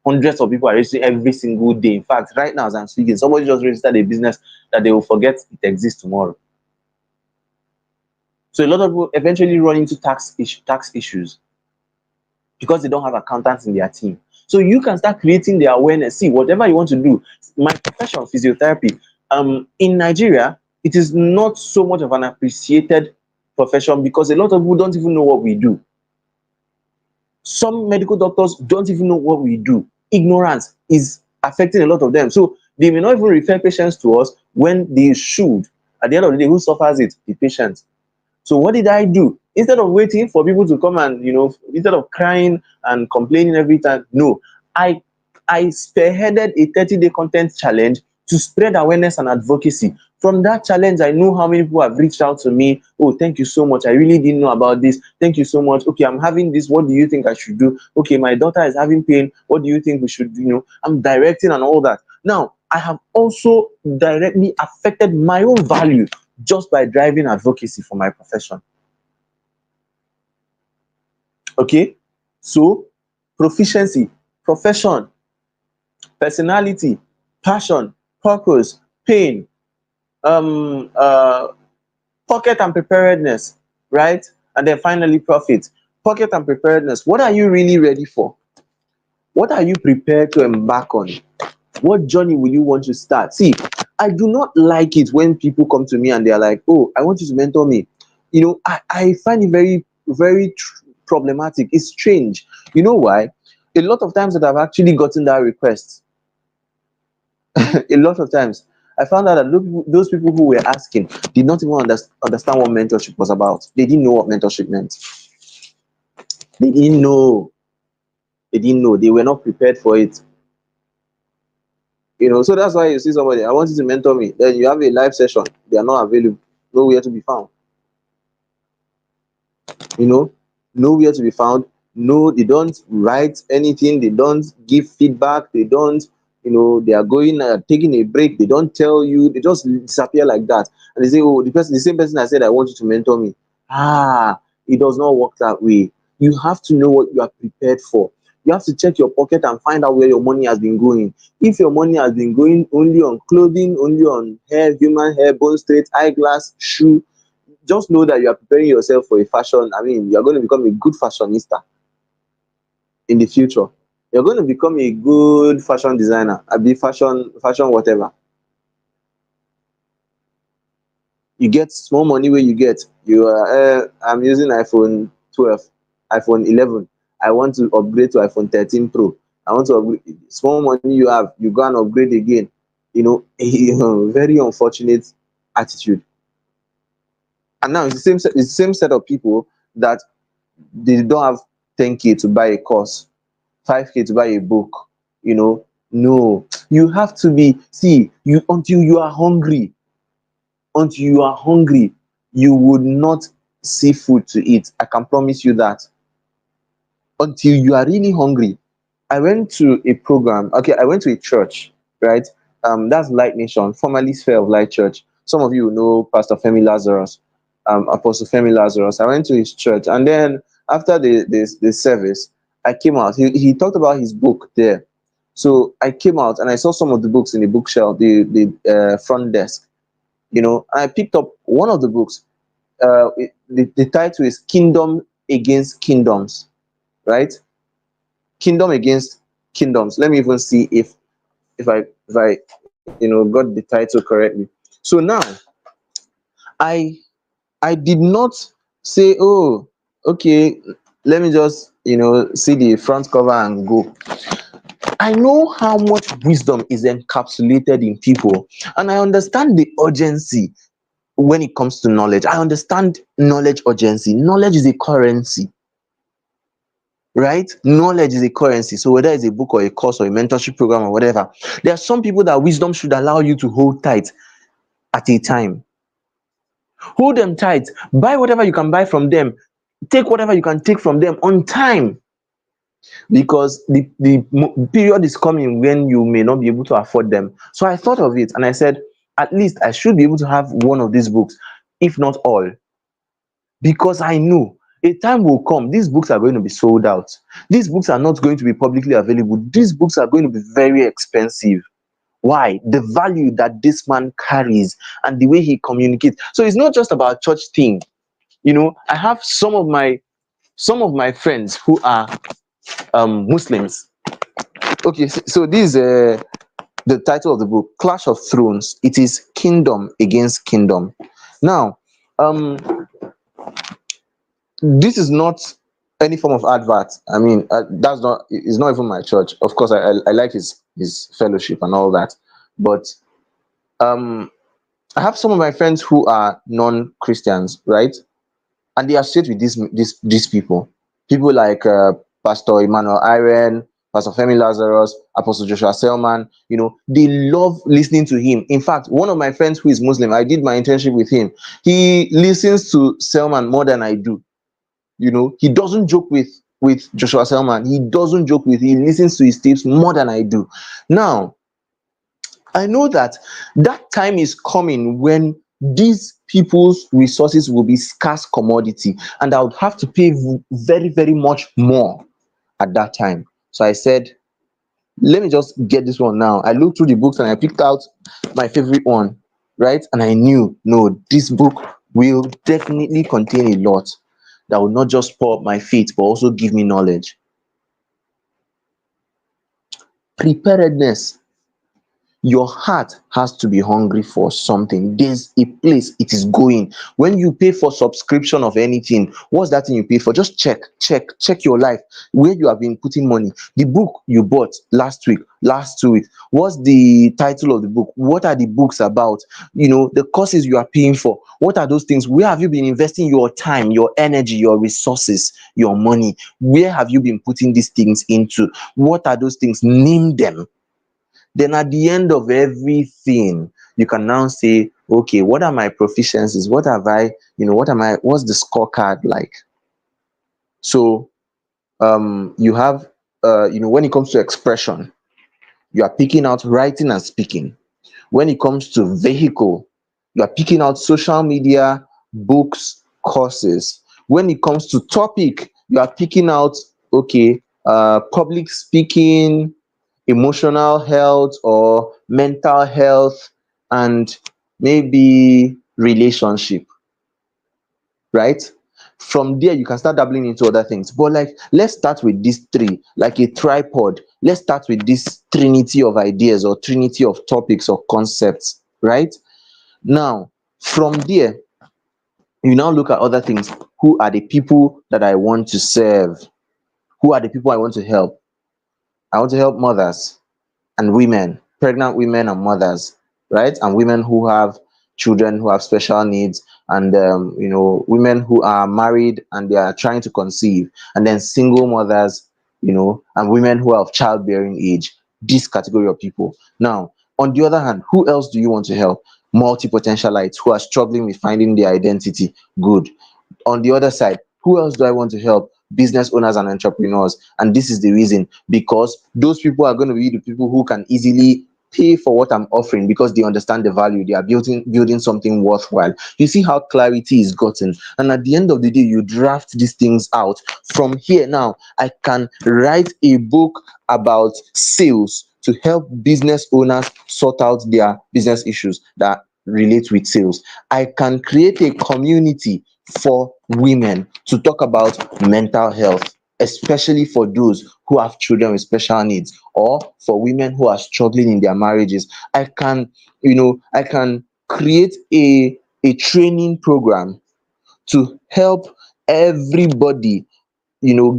Hundreds of people are registering every single day. In fact, right now as I'm speaking, somebody just registered a business that they will forget it exists tomorrow. So a lot of people eventually run into tax issues because they don't have accountants in their team. So you can start creating the awareness. See, whatever you want to do. My profession, physiotherapy, in Nigeria, it is not so much of an appreciated profession because a lot of people don't even know what we do. Some medical doctors don't even know what we do. Ignorance is affecting a lot of them. So they may not even refer patients to us when they should. At the end of the day, who suffers it? The patient. So what did I do? Instead of waiting for people to come and, instead of crying and complaining every time, no, I I spearheaded a 30-day content challenge to spread awareness and advocacy. From that challenge, I know how many people have reached out to me. Oh, thank you so much. I really didn't know about this. Thank you so much. Okay, I'm having this. What do you think I should do? Okay, my daughter is having pain. What do you think we should do? I'm directing and all that. Now, I have also directly affected my own value just by driving advocacy for my profession. Okay, so proficiency, profession, personality, passion, purpose, pain, um, uh, pocket and preparedness, right? And then finally, profit. Pocket and preparedness. What are you really ready for? What are you prepared to embark on? What journey will you want to start? See, I do not like it when people come to me and they're like, oh, I want you to mentor me. I find it very, very problematic. It's strange. You know why? A lot of times that I've actually gotten that request, a lot of times, I found out that those people who were asking did not even understand what mentorship was about. They didn't know what mentorship meant. They didn't know. They didn't know. They were not prepared for it. So that's why you see somebody, I want you to mentor me. Then you have a live session. They are not available. Nowhere to be found. You know, Nowhere to be found. No, they don't write anything. They don't give feedback. They don't they are going, taking a break, they don't tell you, they just disappear like that. And they say, oh, the same person that said, I want you to mentor me. Ah, it does not work that way. You have to know what you are prepared for. You have to check your pocket and find out where your money has been going. If your money has been going only on clothing, only on hair, human hair, bone straight, eyeglass, shoe, just know that you are preparing yourself for a fashion. I mean, you're going to become a good fashionista in the future. You're going to become a good fashion designer, a be fashion whatever. You get small money where you get, you are, I'm using iPhone 12, iPhone 11. I want to upgrade to iPhone 13 Pro. I want to upgrade. Small money you have, you go and upgrade again. Very unfortunate attitude. And now it's the same set of people that they don't have 10K to buy a course, 5K to buy a book. No, you have to be, see, you until you are hungry, you would not see food to eat. I can promise you that. Until you are really hungry. I went to a program. Okay, I went to a church, right? That's Light Nation, formerly Sphere of Light Church. Some of you know Pastor Femi Lazarus, Apostle Femi Lazarus. I went to his church, and then after the service, I came out. He talked about his book there. So I came out and I saw some of the books in the bookshelf, the front desk. I picked up one of the books. The title is Kingdom Against Kingdoms, right? Kingdom Against Kingdoms. Let me even see if I got the title correctly. So now I I did not say, oh, okay, let me just see the front cover and go. I know how much wisdom is encapsulated in people, and I understand the urgency when it comes to knowledge. I understand knowledge urgency. Knowledge is a currency, right? Knowledge is a currency. So whether it's a book or a course or a mentorship program or whatever, there are some people that wisdom should allow you to hold tight at a time. Hold them tight. Buy whatever you can buy from them. Take whatever you can take from them on time, because the period is coming when you may not be able to afford them. So I thought of it and I said, at least I should be able to have one of these books, if not all, because I know a time will come. These books are going to be sold out. These books are not going to be publicly available. These books are going to be very expensive. Why? The value that this man carries and the way he communicates. So it's not just about church thing. I have some of my friends who are Muslims. Okay, so this is the title of the book, Clash of Thrones. It is Kingdom Against Kingdom. Now, um, this is not any form of advert. I mean, that's not. It's not even my church. Of course, I like his fellowship and all that, but um, I have some of my friends who are non-Christians, right? And they associate with these people like Pastor Emmanuel Iren, Pastor Femi Lazarus, Apostle Joshua Selman. They love listening to him. In fact, one of my friends who is Muslim, I did my internship with him. He listens to Selman more than I do. He doesn't joke with Joshua Selman. He doesn't joke with. He listens to his tapes more than I do. Now, I know that time is coming when these people's resources will be scarce commodity, and I would have to pay very, very much more at that time. So I said, let me just get this one now. I looked through the books and I picked out my favorite one, right? And I knew, no, this book will definitely contain a lot that will not just pour up my faith, but also give me knowledge. Preparedness. Your heart has to be hungry for something. There's a place it is going. When you pay for subscription of anything, what's that thing you pay for? Just check your life, where you have been putting money. The book you bought last week, last 2 weeks, what's the title of the book? What are the books about? The courses you are paying for, what are those things? Where have you been investing your time, your energy, your resources, your money? Where have you been putting these things into? What are those things? Name them. Then at the end of everything, you can now say, okay, what are my proficiencies? What have I, what's the scorecard like? So you have when it comes to expression, you are picking out writing and speaking. When it comes to vehicle, you are picking out social media, books, courses. When it comes to topic, you are picking out, okay, public speaking, emotional health or mental health, and maybe relationship, right? From there, you can start dabbling into other things. But like, let's start with these three, like a tripod. Let's start with this trinity of ideas or trinity of topics or concepts, right? Now, from there, you now look at other things. Who are the people that I want to serve? Who are the people I want to help? I want to help mothers and women, pregnant women and mothers, right? And women who have children who have special needs, and women who are married and they are trying to conceive, and then single mothers, and women who are of childbearing age. This category of people. Now, on the other hand, who else do you want to help? Multi-potentialites who are struggling with finding their identity. Good. On the other side, who else do I want to help? Business owners and entrepreneurs. And this is the reason, because those people are going to be the people who can easily pay for what I'm offering, because they understand the value. They are building something worthwhile. You see how clarity is gotten. And at the end of the day, you draft these things out. From here now, I can write a book about sales to help business owners sort out their business issues that relate with sales. I can create a community for women to talk about mental health, especially for those who have children with special needs, or for women who are struggling in their marriages. I can create a training program to help everybody,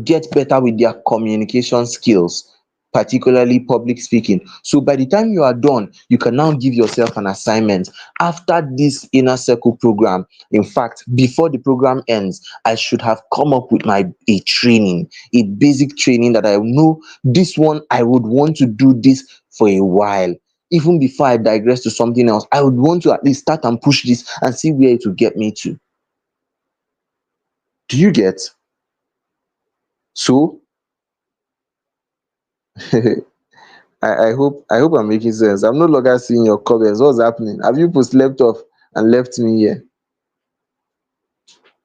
get better with their communication skills, particularly public speaking. So by the time you are done, you can now give yourself an assignment. After this inner circle program, in fact, before the program ends, I should have come up with my a training, a basic training that I know this one I would want to do this for a while. Even before I digress to something else, I would want to at least start and push this and see where it will get me to. Do you get? So I hope I'm making sense. I'm no longer seeing your comments. What's happening? Have you people slept off and left me here?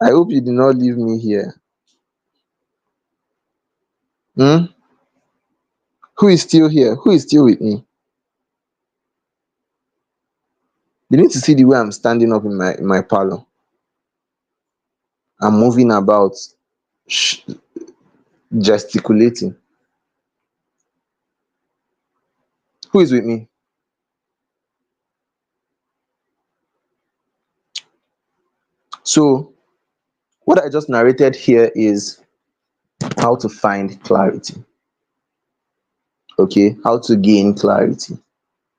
I hope you did not leave me here. Hmm? Who is still here? Who is still with me? You need to see the way I'm standing up in my parlor. I'm moving about, sh- gesticulating. Who is with me? So what I just narrated here is how to find clarity. Okay, how to gain clarity,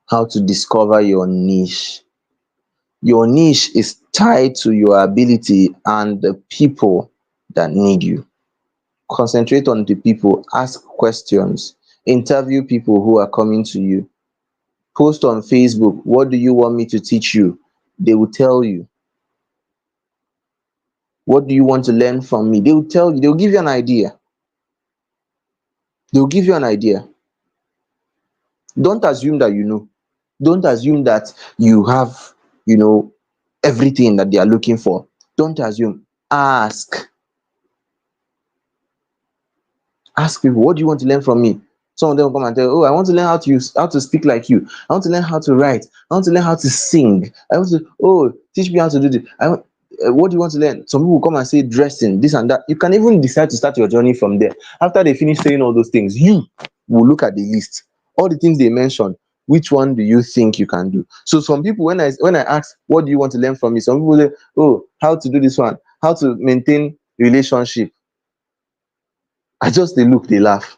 how to discover your niche. Your niche is tied to your ability and the people that need you. Concentrate on the people, ask questions, interview people who are coming to you. Post on Facebook, what do you want me to teach you? They will tell you. What do you want to learn from me? They will tell you, they'll give you an idea. They'll give you an idea. Don't assume that you know. Don't assume that you have, you know, everything that they are looking for. Don't assume. Ask. Ask people, what do you want to learn from me? Some of them will come and tell, oh, I want to learn how to speak like you. I want to learn how to write. I want to learn how to sing. I want to, oh, teach me how to do this. What do you want to learn? Some people will come and say dressing, this and that. You can even decide to start your journey from there. After they finish saying all those things, you will look at the list, all the things they mentioned. Which one do you think you can do? So some people, when I ask, what do you want to learn from me? Some people say, oh, how to do this one, how to maintain relationship. I just they look, they laugh.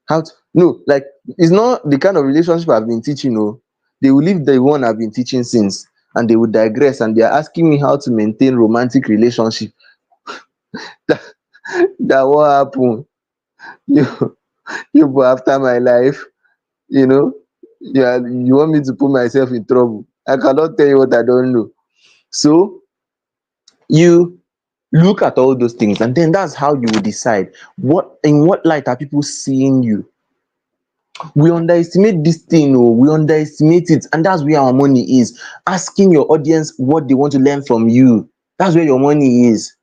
How to, no, like, it's not the kind of relationship I've been teaching. No, they will leave the one I've been teaching since, and they will digress, and they are asking me how to maintain romantic relationship. that, that what happened? You you go after my life, you know. Yeah, you want me to put myself in trouble? I cannot tell you what I don't know. So you look at all those things, and then that's how you will decide what in what light are people seeing you. We underestimate this thing, oh, we underestimate it, and that's where our money is. Asking your audience what they want to learn from you. That's where your money is.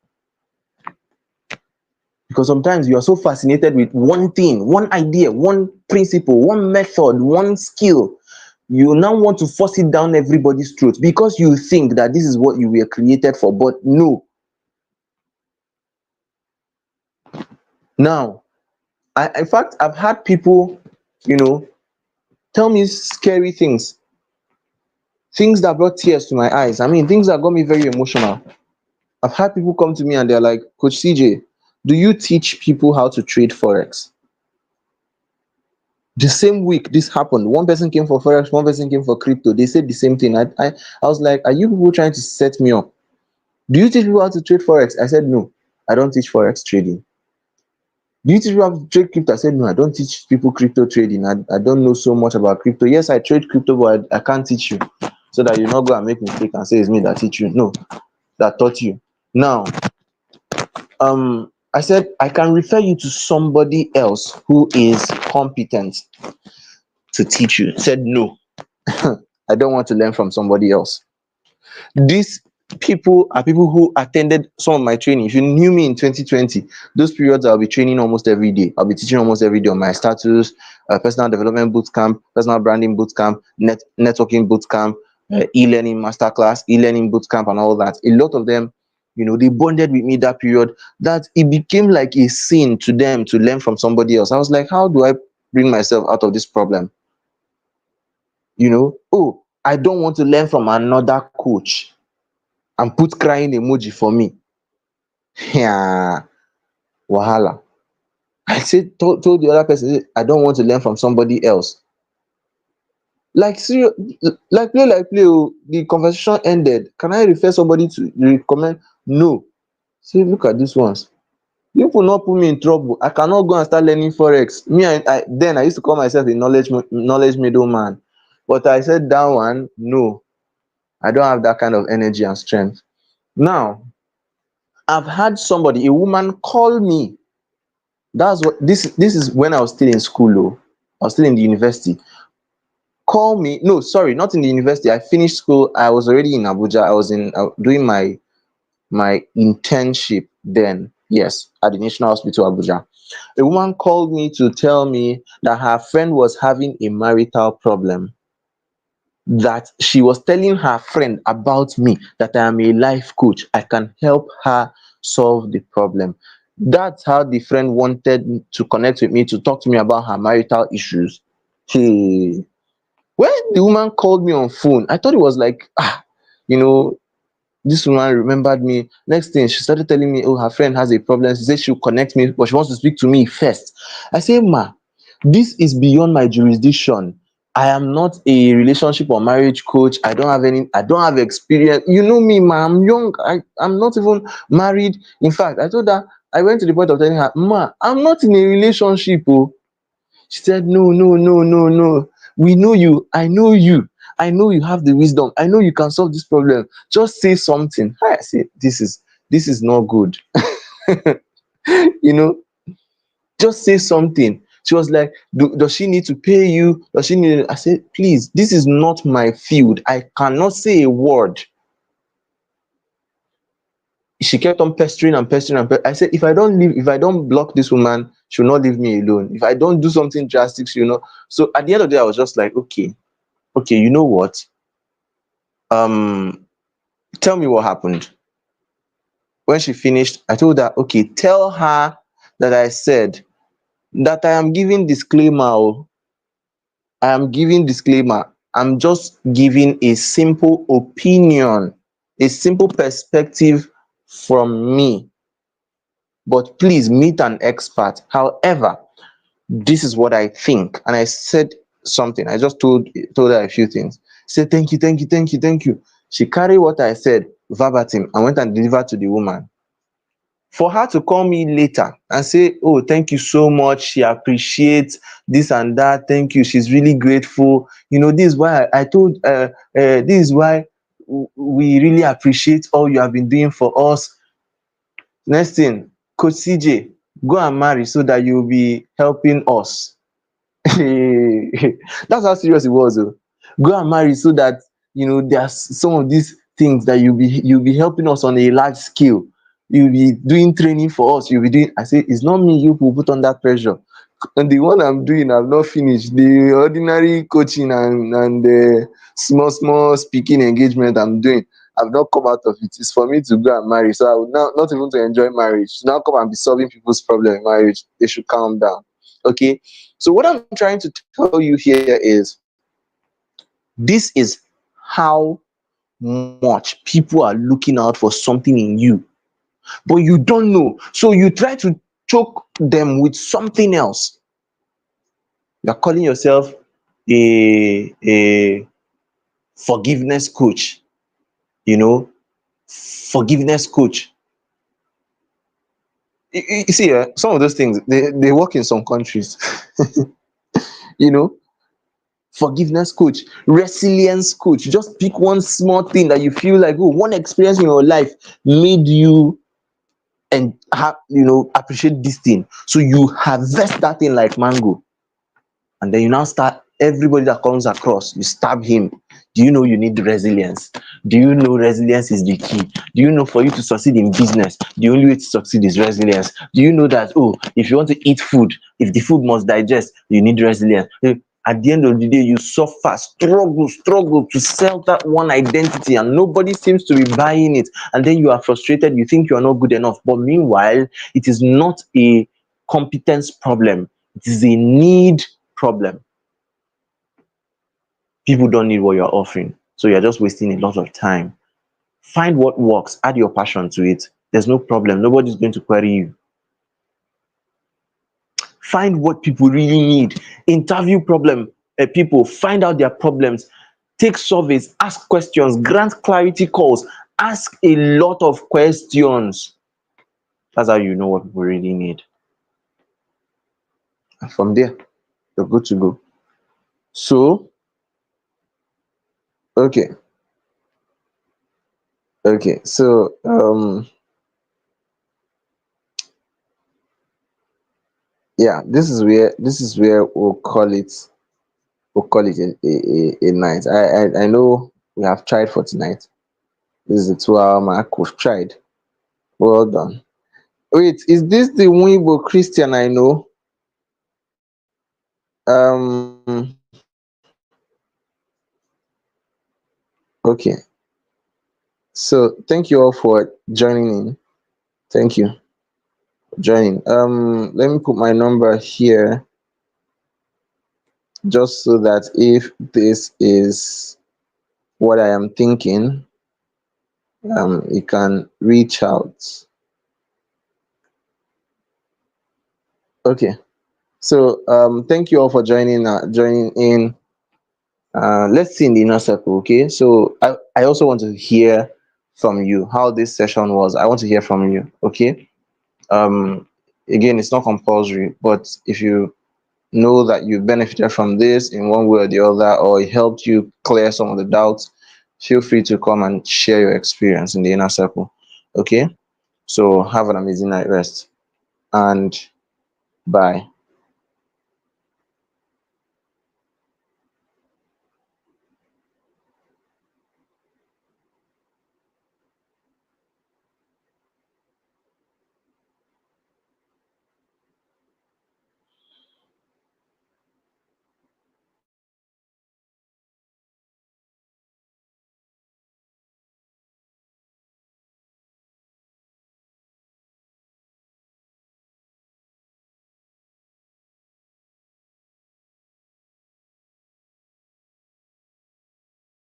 Because sometimes you are so fascinated with one thing, one idea, one principle, one method, one skill. You now want to force it down everybody's throat because you think that this is what you were created for. But no. Now, in fact, I've had people, you know, tell me scary things that brought tears to my eyes. I mean, things that got me very emotional. I've had people come to me and they're like, Coach CJ, do you teach people how to trade Forex? The same week this happened, one person came for Forex, one person came for crypto. They said the same thing. I was like, are you people trying to set me up? Do you teach people how to trade Forex? I said, no, I don't teach Forex trading. Do you teach people how to trade crypto? I said, no, I don't teach people crypto trading. I don't know so much about crypto. Yes, I trade crypto, but I can't teach you so that you not go and make mistake and say it's me that teach you. No, that taught you. Now, I said, I can refer you to somebody else who is competent to teach you. He said, no, I don't want to learn from somebody else. These people are people who attended some of my training. If you knew me in 2020, those periods I'll be training almost every day. I'll be teaching almost every day on my status, personal development boot camp, personal branding boot camp, networking boot camp, e-learning masterclass, e-learning boot camp, and all that. A lot of them, they bonded with me that period that it became like a sin to them to learn from somebody else. I was like, how do I bring myself out of this problem? Oh, I don't want to learn from another coach and put crying emoji for me. Yeah, wahala. I said, told the other person, I don't want to learn from somebody else. Like serious, like play. Oh, the conversation ended. Can I refer somebody to recommend? No. Say, look at these ones. You will not put me in trouble. I cannot go and start learning forex. Me, then I used to call myself a knowledge middleman, but I said that one, no, I don't have that kind of energy and strength. Now, I've had somebody, a woman, call me. That's what this is when I was still in school. Oh, I was still in the university. Call me. No, sorry, not in the university. I finished school. I was already in Abuja. I was in doing my internship then. Yes, at the National Hospital Abuja. A woman called me to tell me that her friend was having a marital problem. That she was telling her friend about me, that I am a life coach. I can help her solve the problem. That's how the friend wanted to connect with me to talk to me about her marital issues. Hey, when the woman called me on phone, I thought it was like, you know, this woman remembered me. Next thing, she started telling me, oh, her friend has a problem. She said she'll connect me, but she wants to speak to me first. I say, ma, this is beyond my jurisdiction. I am not a relationship or marriage coach. I don't have experience. You know me, ma, I'm young. I'm not even married. In fact, I told her, I went to the point of telling her, ma, I'm not in a relationship. Oh. She said, no, no, no, no, no. We know you. I know you. I know you have the wisdom. I know you can solve this problem. Just say something. I say, this is not good. you know, just say something. She was like, does she need to pay you? Does she need? I said, please, this is not my field. I cannot say a word. She kept on pestering and pestering and I said, if I don't block this woman, she'll not leave me alone. If I don't do something drastic, she'll not. So at the end of the day, I was just like, okay, you know what? Um, tell me what happened. When she finished, I told her, okay, tell her that I said that I am giving disclaimer. Oh. I am giving disclaimer. I'm just giving a simple opinion, a simple perspective from me. But please meet an expert. However, this is what I think. And I said something. I just told her a few things. Said thank you, thank you, thank you, thank you. She carried what I said verbatim and went and delivered to the woman. For her to call me later and say, oh, thank you so much. She appreciates this and that. Thank you. She's really grateful. This is why I told this is why we really appreciate all you have been doing for us. Next thing, Coach CJ, go and marry so that you'll be helping us. That's how serious it was. Oh. Go and marry so that there's some of these things that you'll be helping us on a large scale. You'll be doing training for us. You'll be doing. I say it's not me. You will put under pressure. And the one I'm doing, I've not finished. The ordinary coaching and the small speaking engagement I'm doing, I've not come out of it. It's for me to go and marry. So I would now not even to enjoy marriage. To now come and be solving people's problem in marriage. They should calm down. Okay. So what I'm trying to tell you here is this is how much people are looking out for something in you, but you don't know. So you try to choke them with something else. You're calling yourself a forgiveness coach, you know, forgiveness coach. You see, some of those things they work in some countries, you know, forgiveness coach, resilience coach. Just pick one small thing that you feel like, oh, one experience in your life made you and have appreciate this thing. So you harvest that thing like mango, and then you now start everybody that comes across, you stab him. Do you know you need resilience? Do you know resilience is the key? Do you know for you to succeed in business, the only way to succeed is resilience? Do you know that, oh, if you want to eat food, if the food must digest, you need resilience? At the end of the day, you suffer, struggle to sell that one identity, and nobody seems to be buying it. And then you are frustrated, you think you are not good enough. But meanwhile, it is not a competence problem, it is a need problem. People don't need what you're offering. So you're just wasting a lot of time. Find what works, add your passion to it. There's no problem. Nobody's going to query you. Find what people really need. Interview people, find out their problems, take surveys, ask questions, grant clarity calls, ask a lot of questions. That's how you know what people really need. And from there, you're good to go. So, okay, okay. So, yeah, this is where we'll call it a night. I know we have tried for tonight. This is the 2 hour mark. We've tried. Well done. Wait, is this the Weibo Christian I know? Um, okay. So thank you all for joining in. Thank you for joining. Let me put my number here just so that if this is what I am thinking, you can reach out. Okay. So thank you all for joining in. Let's see in the inner circle. Okay. So I also want to hear from you how this session was. I want to hear from you. Okay. um Again, it's not compulsory, but if you know that you benefited from this in one way or the other, or it helped you clear some of the doubts, feel free to come and share your experience in the inner circle. Okay. So have an amazing night rest, and bye.